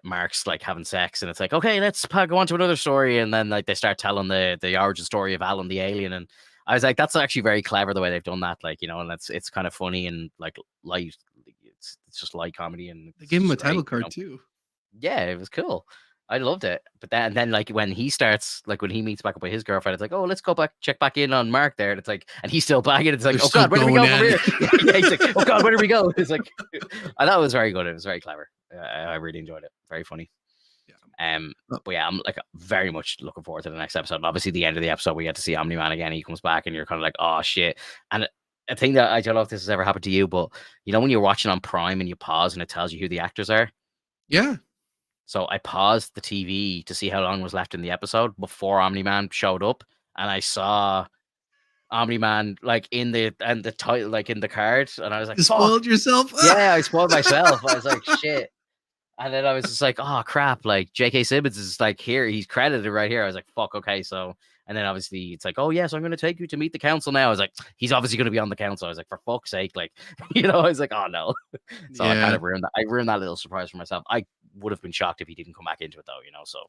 Mark's like having sex and it's like, okay, let's go on to another story, and then like they start telling the origin story of Alan the alien, and I was like, that's actually very clever the way they've done that, like, you know, and it's kind of funny and like light. It's just light comedy and They it's gave him just a title great, you card know. too. Yeah, it was cool. I loved it. But then like when he starts, like when he meets back up with his girlfriend, it's like, oh, let's go back, check back in on Mark there. And it's like, and he's still back in. It's like, They're oh still God, where do we going go from at here? it. Yeah, he's like, oh God, where do we go? It's like, I thought it was very good. It was very clever. I really enjoyed it. Very funny. Yeah. Um, Oh, but yeah, I'm like very much looking forward to the next episode. And obviously, the end of the episode, we get to see Omni Man again. He comes back, and you're kind of like, oh shit. And a thing that I don't know if this has ever happened to you, but you know when you're watching on Prime and you pause and it tells you who the actors are. yeah. So I paused the TV to see how long was left in the episode before Omni Man showed up, and I saw Omni Man like in the title, like in the card, and I was like, You "Fuck, spoiled yourself. yeah!" I spoiled myself. I was like, "Shit." And then I was just like, oh crap, like J.K. Simmons is like here, he's credited right here. I was like, fuck, okay. So and then obviously it's like, oh yes, I'm gonna take you to meet the council now. I was like, he's obviously gonna be on the council. I was like, for fuck's sake, like, you know, I was like, oh no. So I kind Yeah. of ruined that. I ruined that little surprise for myself. I would have been shocked if he didn't come back into it though, you know. So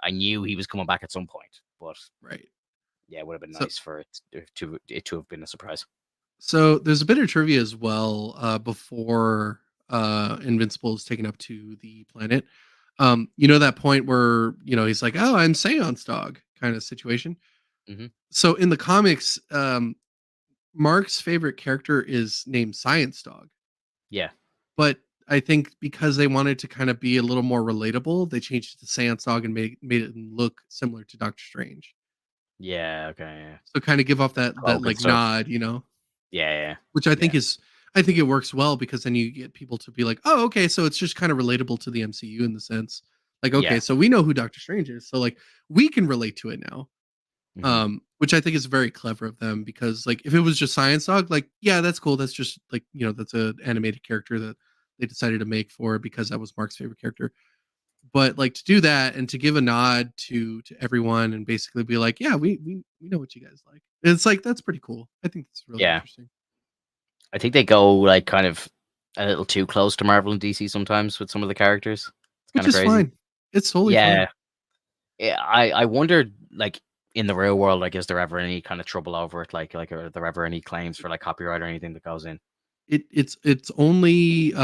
I knew he was coming back at some point. But Right. yeah, it would have been So nice for it to have been a surprise. So there's a bit of trivia as well before Invincible is taken up to the planet. You know that point where he's like, "Oh, I'm Seance Dog" kind of situation. Hmm So in the comics, Mark's favorite character is named Science Dog, Yeah. but I think because they wanted to kind of be a little more relatable, they changed it to Seance Dog and made it look similar to Doctor Strange. Yeah, okay, yeah. So kind of give off that Cloak and like stuff. nod. Yeah, yeah, Which I yeah. think is I think it works well because then you get people to be like, "Oh, okay, so it's just kind of relatable to the MCU in the sense, like, Yeah. okay, so we know who Doctor Strange is, so like we can relate to it now." hmm Which I think is very clever of them because like if it was just Science Dog, like, yeah, that's cool. That's just like, that's a animated character that they decided to make for it because that was Mark's favorite character. But like to do that and to give a nod to everyone and basically be like, yeah, we know what you guys like. It's like that's pretty cool. I think that's really Yeah, interesting. I think they go like kind of a little too close to Marvel and DC sometimes with some of the characters. It's kind Which of is crazy. fine. It's totally fine. Yeah, yeah. I wondered like in the real world, like, is there ever any kind of trouble over it? Like, are there ever any claims for like copyright or anything that goes in? It's only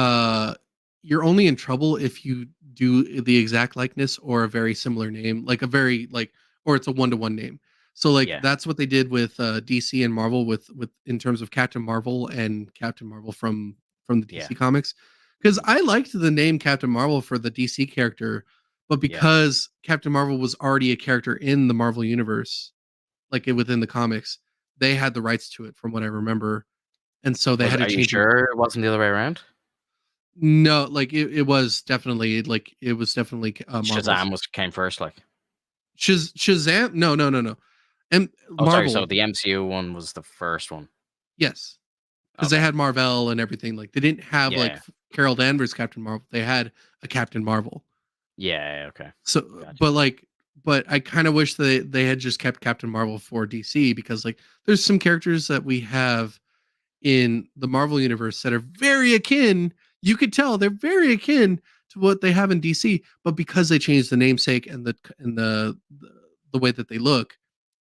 you're only in trouble if you do the exact likeness or a very similar name, like a very like or it's a one-to-one name. So like Yeah, that's what they did with DC and Marvel with in terms of Captain Marvel and Captain Marvel from the yeah, DC comics. Because mhm, I liked the name Captain Marvel for the DC character, but yeah. because Captain Marvel was already a character in the Marvel universe, like within the comics, they had the rights to it from what I remember. And so they Was had to Are you change it. sure it wasn't the other way around? No, like it was definitely Marvel's. Shazam was came first, like. Shazam? No, no, no, no. And Oh, sorry. So Marvel, the MCU one was the first one. yes, because they Okay. had Marvel and everything. Like they didn't have like Yeah. Carol Danvers Captain Marvel. They had a Captain Marvel. Yeah. Okay. So, Gotcha. but I kind of wish they had just kept Captain Marvel for DC because like there's some characters that we have in the Marvel universe that are very akin. You could tell they're very akin to what they have in DC, but because they changed the namesake and the way that they look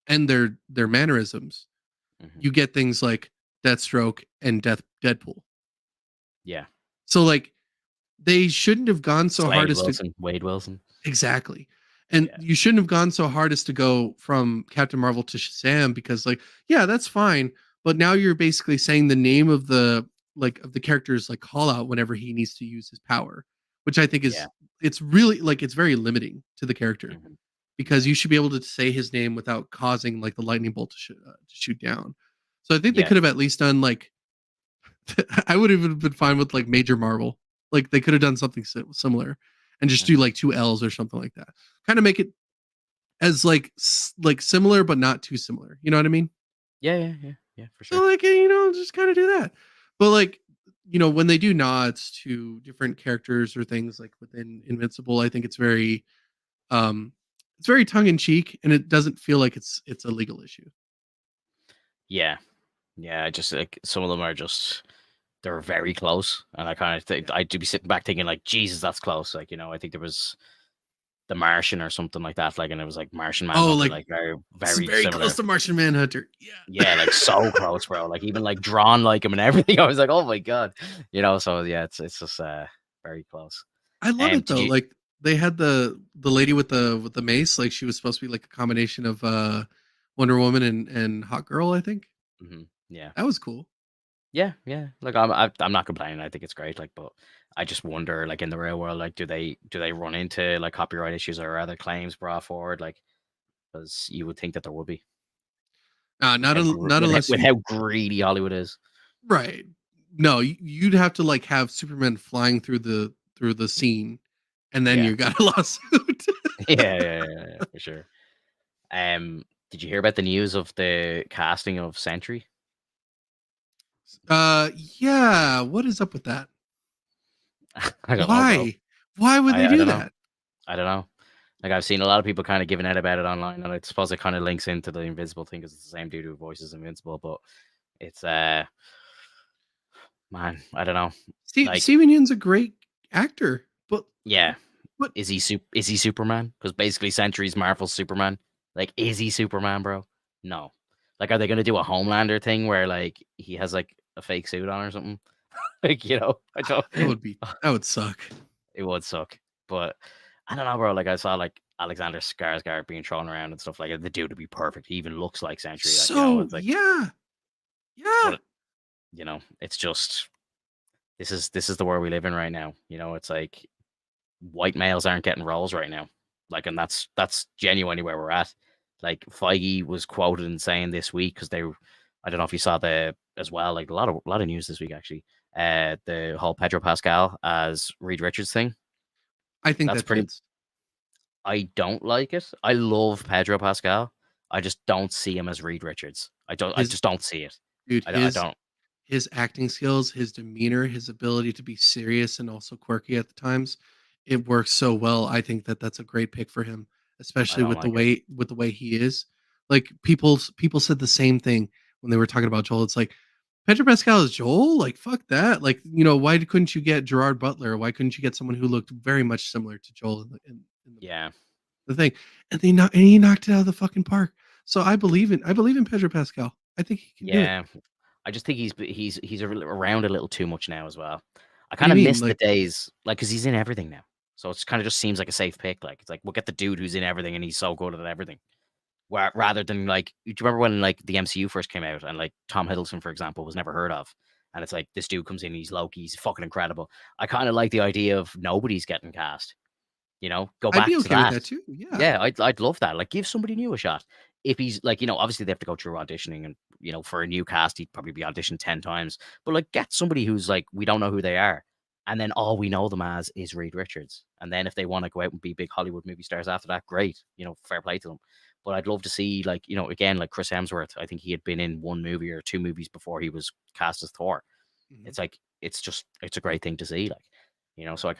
and their mannerisms, Hmm. you get things like Deathstroke and Deadpool. Yeah. So like they shouldn't have gone so hard Slade as to Wilson, Wade Wilson. exactly. And Yeah. you shouldn't have gone so hard as to go from Captain Marvel to Shazam because like yeah, that's fine, but now you're basically saying the name of the like of the character's like call out whenever he needs to use his power, which I think Yeah. is it's really like it's very limiting to the character Hmm. because Yeah. you should be able to say his name without causing like the lightning bolt to shoot down. So I think they Yeah. could have at least done like I would have been fine with like Major Marvel. Like they could have done something similar and just do Hmm. like two L's or something like that. Kind of make it as like like similar but not too similar. You know what I mean? Yeah. Yeah. Yeah. Yeah. For So sure. like just kind of do that. But like when they do nods to different characters or things like within Invincible, I think um it's very tongue in cheek and it doesn't feel like it's a legal issue. Yeah. Yeah. I just like some of them are just they're very close, and I kind of think Yeah. I do be sitting back thinking like, Jesus, that's close. Like, I think there was the Martian or something like that. Like, and it was like Martian Oh, Manhunter, like like very this is very very close similar. to Martian Manhunter. Yeah. Yeah, like so close, bro. Like even like drawn like him and everything. I was like, oh my god, So yeah, it's just very close. I love it Did though. you? Like they had the lady with the mace. Like she was supposed to be like a combination of Wonder Woman and Hot Girl. I think Yeah, that was cool. yeah, yeah. Like I'm not complaining. I think it's great. Like, but I just wonder, like in the real world, like do they run into like copyright issues or other claims brought forward? Like, because you would think that there would be Not unless with you how greedy Hollywood is. right. No, you'd have to like have Superman flying through the scene, and then Yeah, you got a lawsuit. yeah, for sure. Did you hear about the news of the casting of Sentry? Yeah. What is up with that? I don't know, bro. Why would they I do don't know. that? I don't know. Like I've seen a lot of people kind of giving out about it online, and I suppose it kind of links into the Invincible thing because it's the same dude who voices Invincible. But it's man, I don't know. Like, Steven Yeun's a great actor, yeah, but is he Superman? Because basically, Sentry's Marvel's Superman. Like, is he Superman, bro? No. Like, are they gonna do a Homelander thing where like he has like a fake suit on or something? Like, I don't. that would suck. It would suck, but I don't know, bro. Like I saw like Alexander Skarsgård being thrown around and stuff like that. The dude would be perfect. He even looks like Sentry. Like, So it's like, yeah, yeah. but it's just this is the world we live in right now. It's like white males aren't getting roles right now. Like, and that's genuinely where we're at. Like Feige was quoted in saying this week because I don't know if you saw the as well. Like a lot of news this week actually. The whole Pedro Pascal as Reed Richards thing. I think That's that pretty. fits. I don't like it. I love Pedro Pascal. I just don't see him as Reed Richards. I His just don't see it. dude, I don't. his acting skills, his demeanor, his ability to be serious and also quirky at the times, it works so well. I think that that's a great pick for him, I especially don't like it. with the way he is. Like people said the same thing when they were talking about Joel. It's like Pedro Pascal is Joel. Like fuck that. Like why couldn't you get Gerard Butler? Why couldn't you get someone who looked very much similar to Joel in Yeah. the thing? And he knocked it out of the fucking park. So I believe in Pedro Pascal. I think he can do it. Yeah. I just think around a little too much now as well. I What do kind you of mean? miss the Like days, like, because he's in everything now. So it's kind of just seems like a safe pick. Like, it's like, we'll get the dude who's in everything and he's so good at everything. Rather than like, do you remember when like the MCU first came out and like Tom Hiddleston, for example, was never heard of? And it's like this dude comes in, he's Loki, he's fucking incredible. I kind of like the idea of nobody's getting cast. Go I'd be back to okay with that. that too. Yeah. Yeah, I'd love that. Like, give somebody new a shot. If he's like, obviously they have to go through auditioning, and for a new cast, he'd probably be auditioned 10 times. But like, get somebody who's like, we don't know who they are. And then all we know them as is Reed Richards. And then if they want to go out and be big Hollywood movie stars after that, great. Fair play to them. But I'd love to see, like, again, like Chris Hemsworth. I think he had been in one movie or two movies before he was cast as Thor. Mhm. It's like, it's a great thing to see. Like, so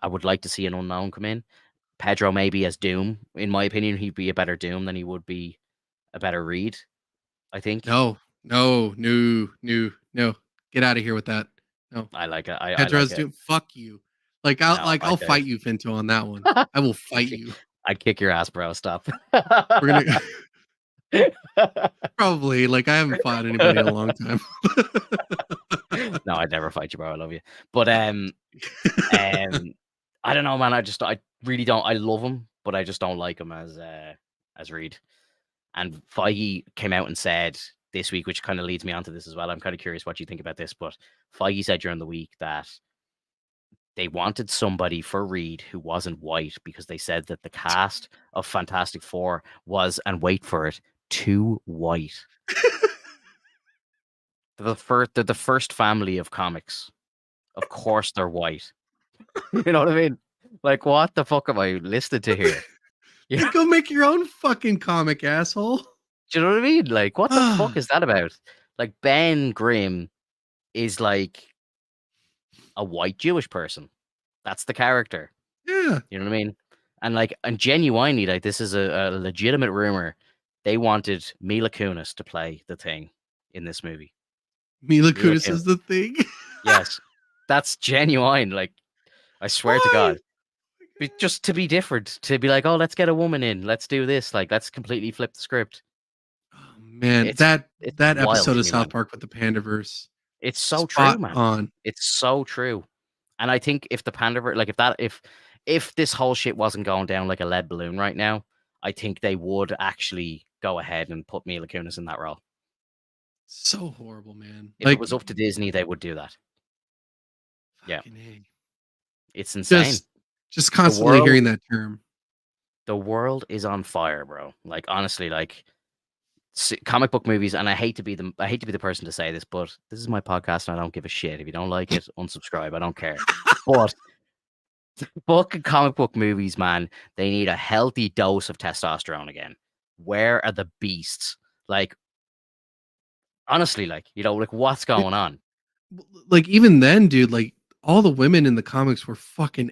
I would like to see an unknown come in. Pedro maybe as Doom. In my opinion, he'd be a better Doom than he would be a better Reed, I think. No, no, no, no, no. Get out of here with that. No. I like it. I like Petra's it. doing fuck you. Like I'll No, like I I'll don't. fight you, Finto, on that one. I will I'd fight kick, you. I'd kick your ass, bro. Stop. We're gonna probably like I haven't fought anybody in a long time. No, I'd never fight you, bro. I love you. But um I don't know, man. I really don't. I love him, but I just don't like him as Reed. And Feige came out and said this week, which kind of leads me on to this as well. I'm kind of curious what you think about this, but Feige said during the week that they wanted somebody for Reed who wasn't white because they said that the cast of Fantastic Four was, and wait for it, too white. They're the first family of comics. Of course they're white. You know what I mean? Like, what the fuck am I listed to here? Then Yeah. go make your own fucking comic, asshole. Do you know what I mean? Like, what the fuck is that about? Like, Ben Grimm is like a white Jewish person. That's the character. Yeah. You know what I mean? And like, and genuinely, like, this is a legitimate rumor. They wanted Mila Kunis to play the Thing in this movie. Mila Mila Kunis Kunis. is the thing. Yes, that's genuine. Like, I swear to Why? God. Just to be different, to be like, oh, let's get a woman in, let's do this. Like, let's completely flip the script. Oh man, It's that wild episode to of me, South man. Park with the Pandaverse, It's so true, spot man. on. It's so true. And I think if the Pandaverse, like, if this whole shit wasn't going down like a lead balloon right now, I think they would actually go ahead and put Mila Kunis in that role. So horrible, man. If it Like was up to Disney, they would do that. Yeah, fucking A. it's insane. Just The constantly world, hearing that term. the world is on fire, bro. Like, honestly, like, comic book movies, and I hate to be the person to say this, but this is my podcast and I don't give a shit. If you don't like it, unsubscribe. I don't care. But fucking comic book movies, man, they need a healthy dose of testosterone again. Where are the beasts? Like, honestly, like what's It, going on? like even then, dude, like all the women in the comics were fucking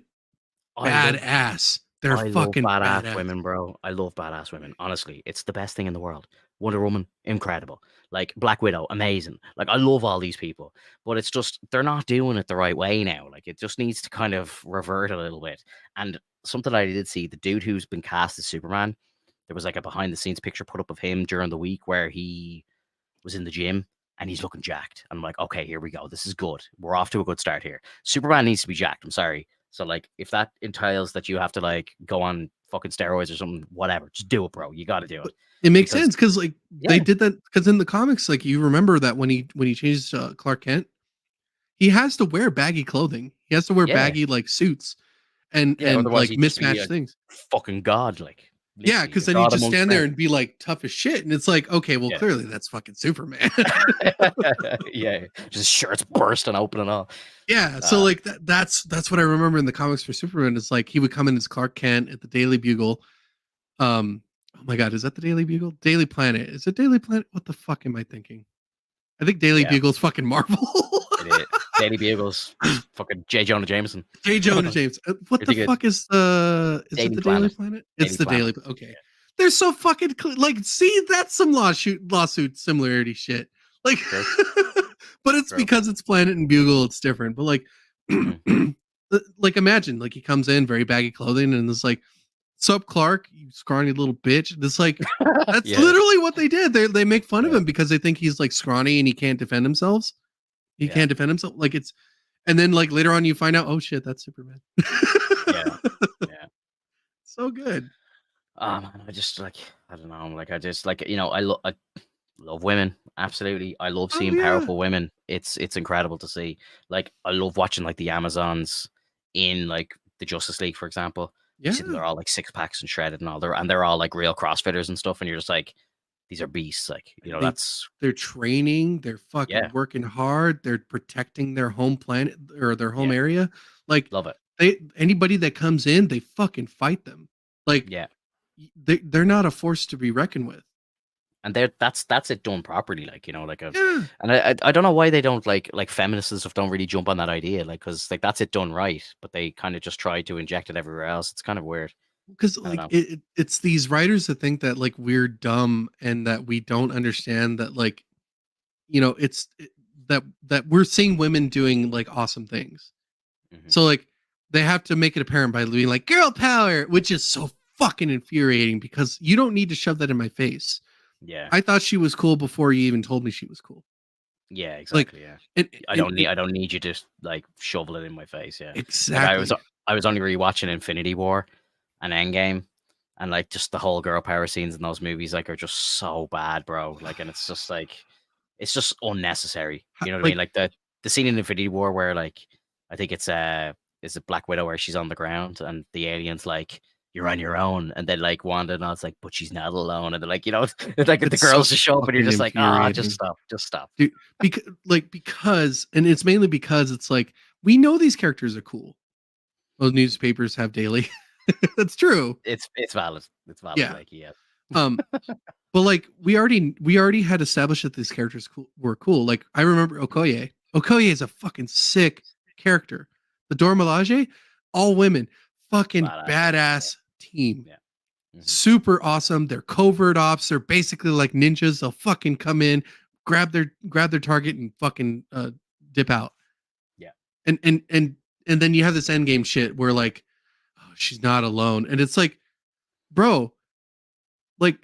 I love badass. They're I love fucking badass badass. women, bro. I love badass women. Honestly, it's the best thing in the world. Wonder Woman, incredible. Like, Black Widow, amazing. Like, I love all these people, but it's just they're not doing it the right way now. Like, it just needs to kind of revert a little bit. And something I did see, the dude who's been cast as Superman, there was like a behind the scenes picture put up of him during the week where he was in the gym and he's looking jacked. I'm like, okay, here we go. This is good. We're off to a good start here. Superman needs to be jacked. I'm sorry. So like, if that entails that you have to like go on fucking steroids or something, whatever, just do it, bro. You got to do it It makes because sense because like they yeah, did that because in the comics, like you remember that when he changes to Clark Kent, he has to wear baggy clothing. He has to wear yeah, baggy like suits yeah. and Otherwise, like he'd just be mismatched a things. fucking god, like Yeah, literally because a then you god just amongst stand there men. and be like tough as shit, and it's like, okay, well, Yeah, clearly that's fucking Superman. yeah. Just shirts bursting open and all. Yeah, so Uh, like that's what I remember in the comics for Superman. It's like he would come in as Clark Kent at the Daily Bugle. Oh my god, is that the Daily Bugle? Daily Planet. Is it Daily Planet? What the fuck am I thinking? I think Daily Yeah, Bugle's fucking Marvel. it is. Daily Bugle's fucking J. Jonah Jameson. J. Jonah James. What You the think it fuck is the? Is it Daily the Daily Planet? Planet? It's Daily the Planet. Daily. Okay, they're so fucking like. See, that's some lawsuit similarity shit. Like, True. but it's True. because it's Planet and Bugle. It's different. But like, Mhm. like imagine like he comes in very baggy clothing and it's like, "Sup, Clark, you scrawny little bitch." And it's like, that's Yeah. literally what they did. They make fun of Yeah. him because they think he's like scrawny and he can't defend himself. He Yeah. can't defend himself. Like it's, and then like later on you find out, oh shit, that's Superman. Yeah. Yeah. So good. Man, I just like I don't know. Like I just like I love women. Absolutely, I love Oh seeing yeah, powerful women. It's incredible to see. Like I love watching like the Amazons in like the Justice League, for example. You see them; yeah. they're all like six packs and shredded and all. They're all like real CrossFitters and stuff. And you're just like, these are beasts. Like They that's they're training. They're yeah, fucking working hard. They're protecting their home planet or their home yeah, area. Like love it. they anybody that comes in, they fucking fight them. Like Yeah. they're not a force to be reckoned with. And that's it done properly, like like a, Yeah, and I don't know why they don't like feminists and stuff don't really jump on that idea, like because like that's it done right, but they kind of just try to inject it everywhere else. It's kind of weird. because I don't like know. it's these writers that think that like we're dumb and that we don't understand that like that we're seeing women doing like awesome things. Hmm. So like they have to make it apparent by being like girl power, which is so fucking infuriating because you don't need to shove that in my face. Yeah, I thought she was cool before you even told me she was cool. yeah, Like, exactly. Yeah, and, I don't need you to like shovel it in my face. Yeah, like exactly. I was only rewatching Infinity War and Endgame, and like just the whole girl power scenes in those movies like are just so bad, bro. Like, and it's just like it's just unnecessary. You know what I mean? Like, Like the scene in Infinity War where like I think it's is it Black Widow where she's on the ground and the aliens like you're on your own, and then like Wanda and I was like, but she's not alone, and they're like it's like the it's so girls just show up and you're fucking just like infuriating. just stop. Dude, because and it's mainly because it's like we know these characters are cool. Those newspapers have daily. That's true. It's valid. It's valid. Yeah. Like yeah, Um, but like we already had established that these characters were cool. Like I remember Okoye. Okoye is a fucking sick character. The Dora Milaje, all women, fucking badass. badass team. Yeah. Hmm. Super awesome. They're covert ops. They're basically like ninjas. They'll fucking come in, grab their target, and fucking dip out. Yeah. And then you have this end game shit where like, oh, she's not alone, and it's like, bro, like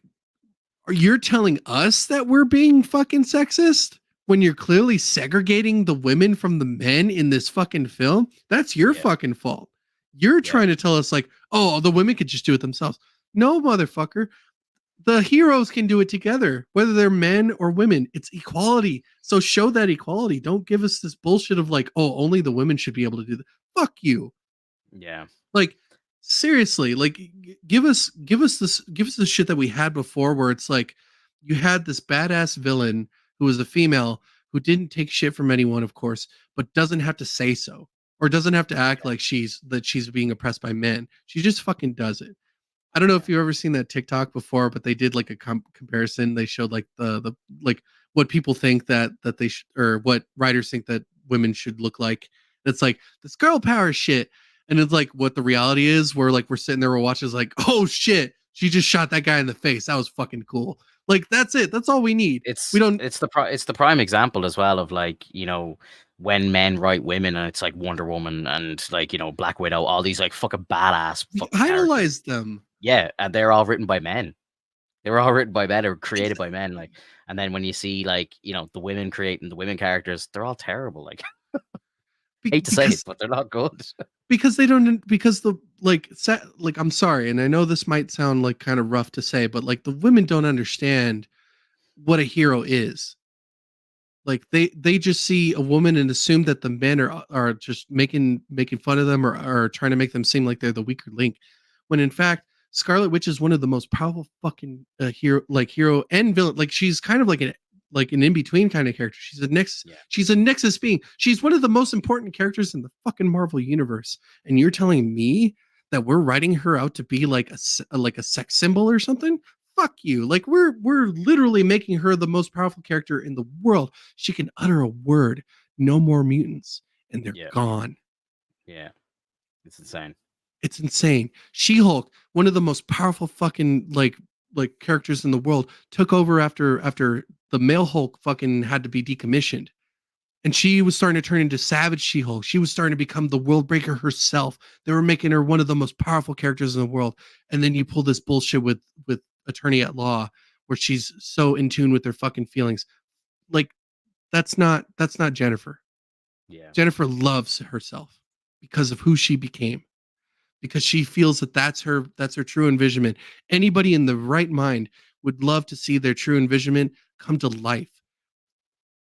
you're telling us that we're being fucking sexist when you're clearly segregating the women from the men in this fucking film? That's your Yeah. fucking fault. You're Yeah. trying to tell us like, oh, the women could just do it themselves. No, motherfucker. The heroes can do it together, whether they're men or women. It's equality. So show that equality. Don't give us this bullshit of like, oh, only the women should be able to do that. Fuck you. Yeah. Like seriously, like give us the shit that we had before where it's like you had this badass villain who was a female who didn't take shit from anyone, of course, but doesn't have to say so or doesn't have to act like she's being oppressed by men. She just fucking does it. I don't know if you've ever seen that TikTok before, but they did like a comparison. They showed like the like what people think that they or what writers think that women should look like. It's like this girl power shit, and it's like what the reality is. Where like we're sitting there, we're watching, like, oh shit, she just shot that guy in the face. That was fucking cool. Like that's it. That's all we need. We don't. It's the prime example as well of like when men write women and it's like Wonder Woman and like Black Widow, all these like fucking badass We fucking characters. idolize them. Yeah, and they're all written by men. They were all written by men or created by men. Like, and then when you see like the women creating the women characters, they're all terrible. Like, hate to say it, Because but they're not good. they don't because the like I'm sorry, and I know this might sound like kind of rough to say, but like the women don't understand what a hero is. Like they just see a woman and assume that the men are just making fun of them or trying to make them seem like they're the weaker link, when in fact Scarlet Witch is one of the most powerful fucking hero and villain. Like she's kind of like an in between kind of character. She's a nexus. Yeah. She's a nexus being. She's one of the most important characters in the fucking Marvel universe. And you're telling me that we're writing her out to be like a sex symbol or something? fuck you. Like we're literally making her the most powerful character in the world. She can utter a word, no more mutants, and they're Yeah. gone. Yeah. It's insane. It's insane. She-Hulk, one of the most powerful fucking like characters in the world, took over after the male Hulk fucking had to be decommissioned. And she was starting to turn into Savage She-Hulk. She was starting to become the world breaker herself. They were making her one of the most powerful characters in the world. And then you pull this bullshit with Attorney at Law, where she's so in tune with her fucking feelings. Like that's not Jennifer. Yeah. Jennifer loves herself because of who she became. Because she feels that that's her true envisionment. Anybody in the right mind would love to see their true envisionment come to life.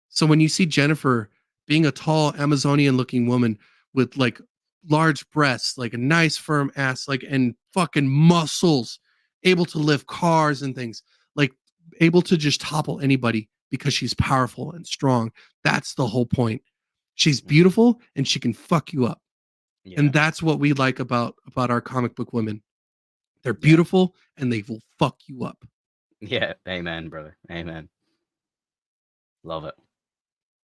So when you see Jennifer being a tall Amazonian looking woman with like large breasts, like a nice firm ass, like and fucking muscles, able to lift cars and things, like able to just topple anybody because she's powerful and strong. That's the whole point. She's Mhm. beautiful and she can fuck you up. Yeah. And that's what we like about our comic book women. They're Yeah. beautiful and they will fuck you up. Yeah. Amen, brother. Amen. Love it.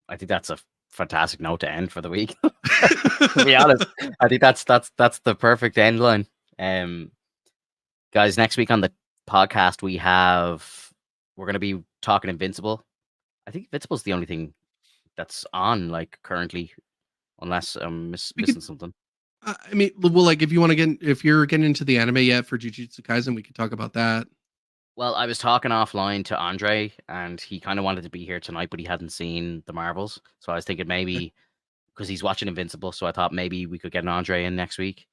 I think that's a fantastic note to end for the week. To be honest, I think that's the perfect end line. Guys, next week on the podcast we're gonna be talking Invincible. I think Invincible's the only thing that's on like currently, unless I'm We could missing something. I mean, well, like if you're getting into the anime yet for Jujutsu Kaisen, we could talk about that. Well, I was talking offline to Andre, and he kind of wanted to be here tonight, but he hadn't seen the Marvels. So I was thinking Okay. maybe because he's watching Invincible, so I thought maybe we could get an Andre in next week,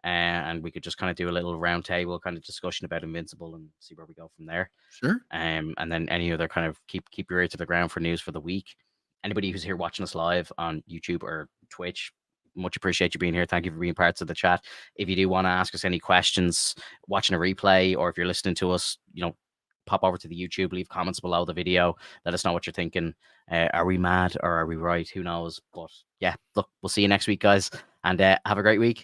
and we could just kind of do a little round table kind of discussion about Invincible and see where we go from there. Sure. And then any other kind of keep your ear to the ground for news for the week. Anybody who's here watching us live on YouTube or Twitch, much appreciate you being here. Thank you for being parts of the chat. If you do want to ask us any questions, watching a replay, or if you're listening to us, pop over to the YouTube, leave comments below the video. Let us know what you're thinking. Are we mad or are we right? Who knows? But yeah, look, we'll see you next week, guys, and have a great week.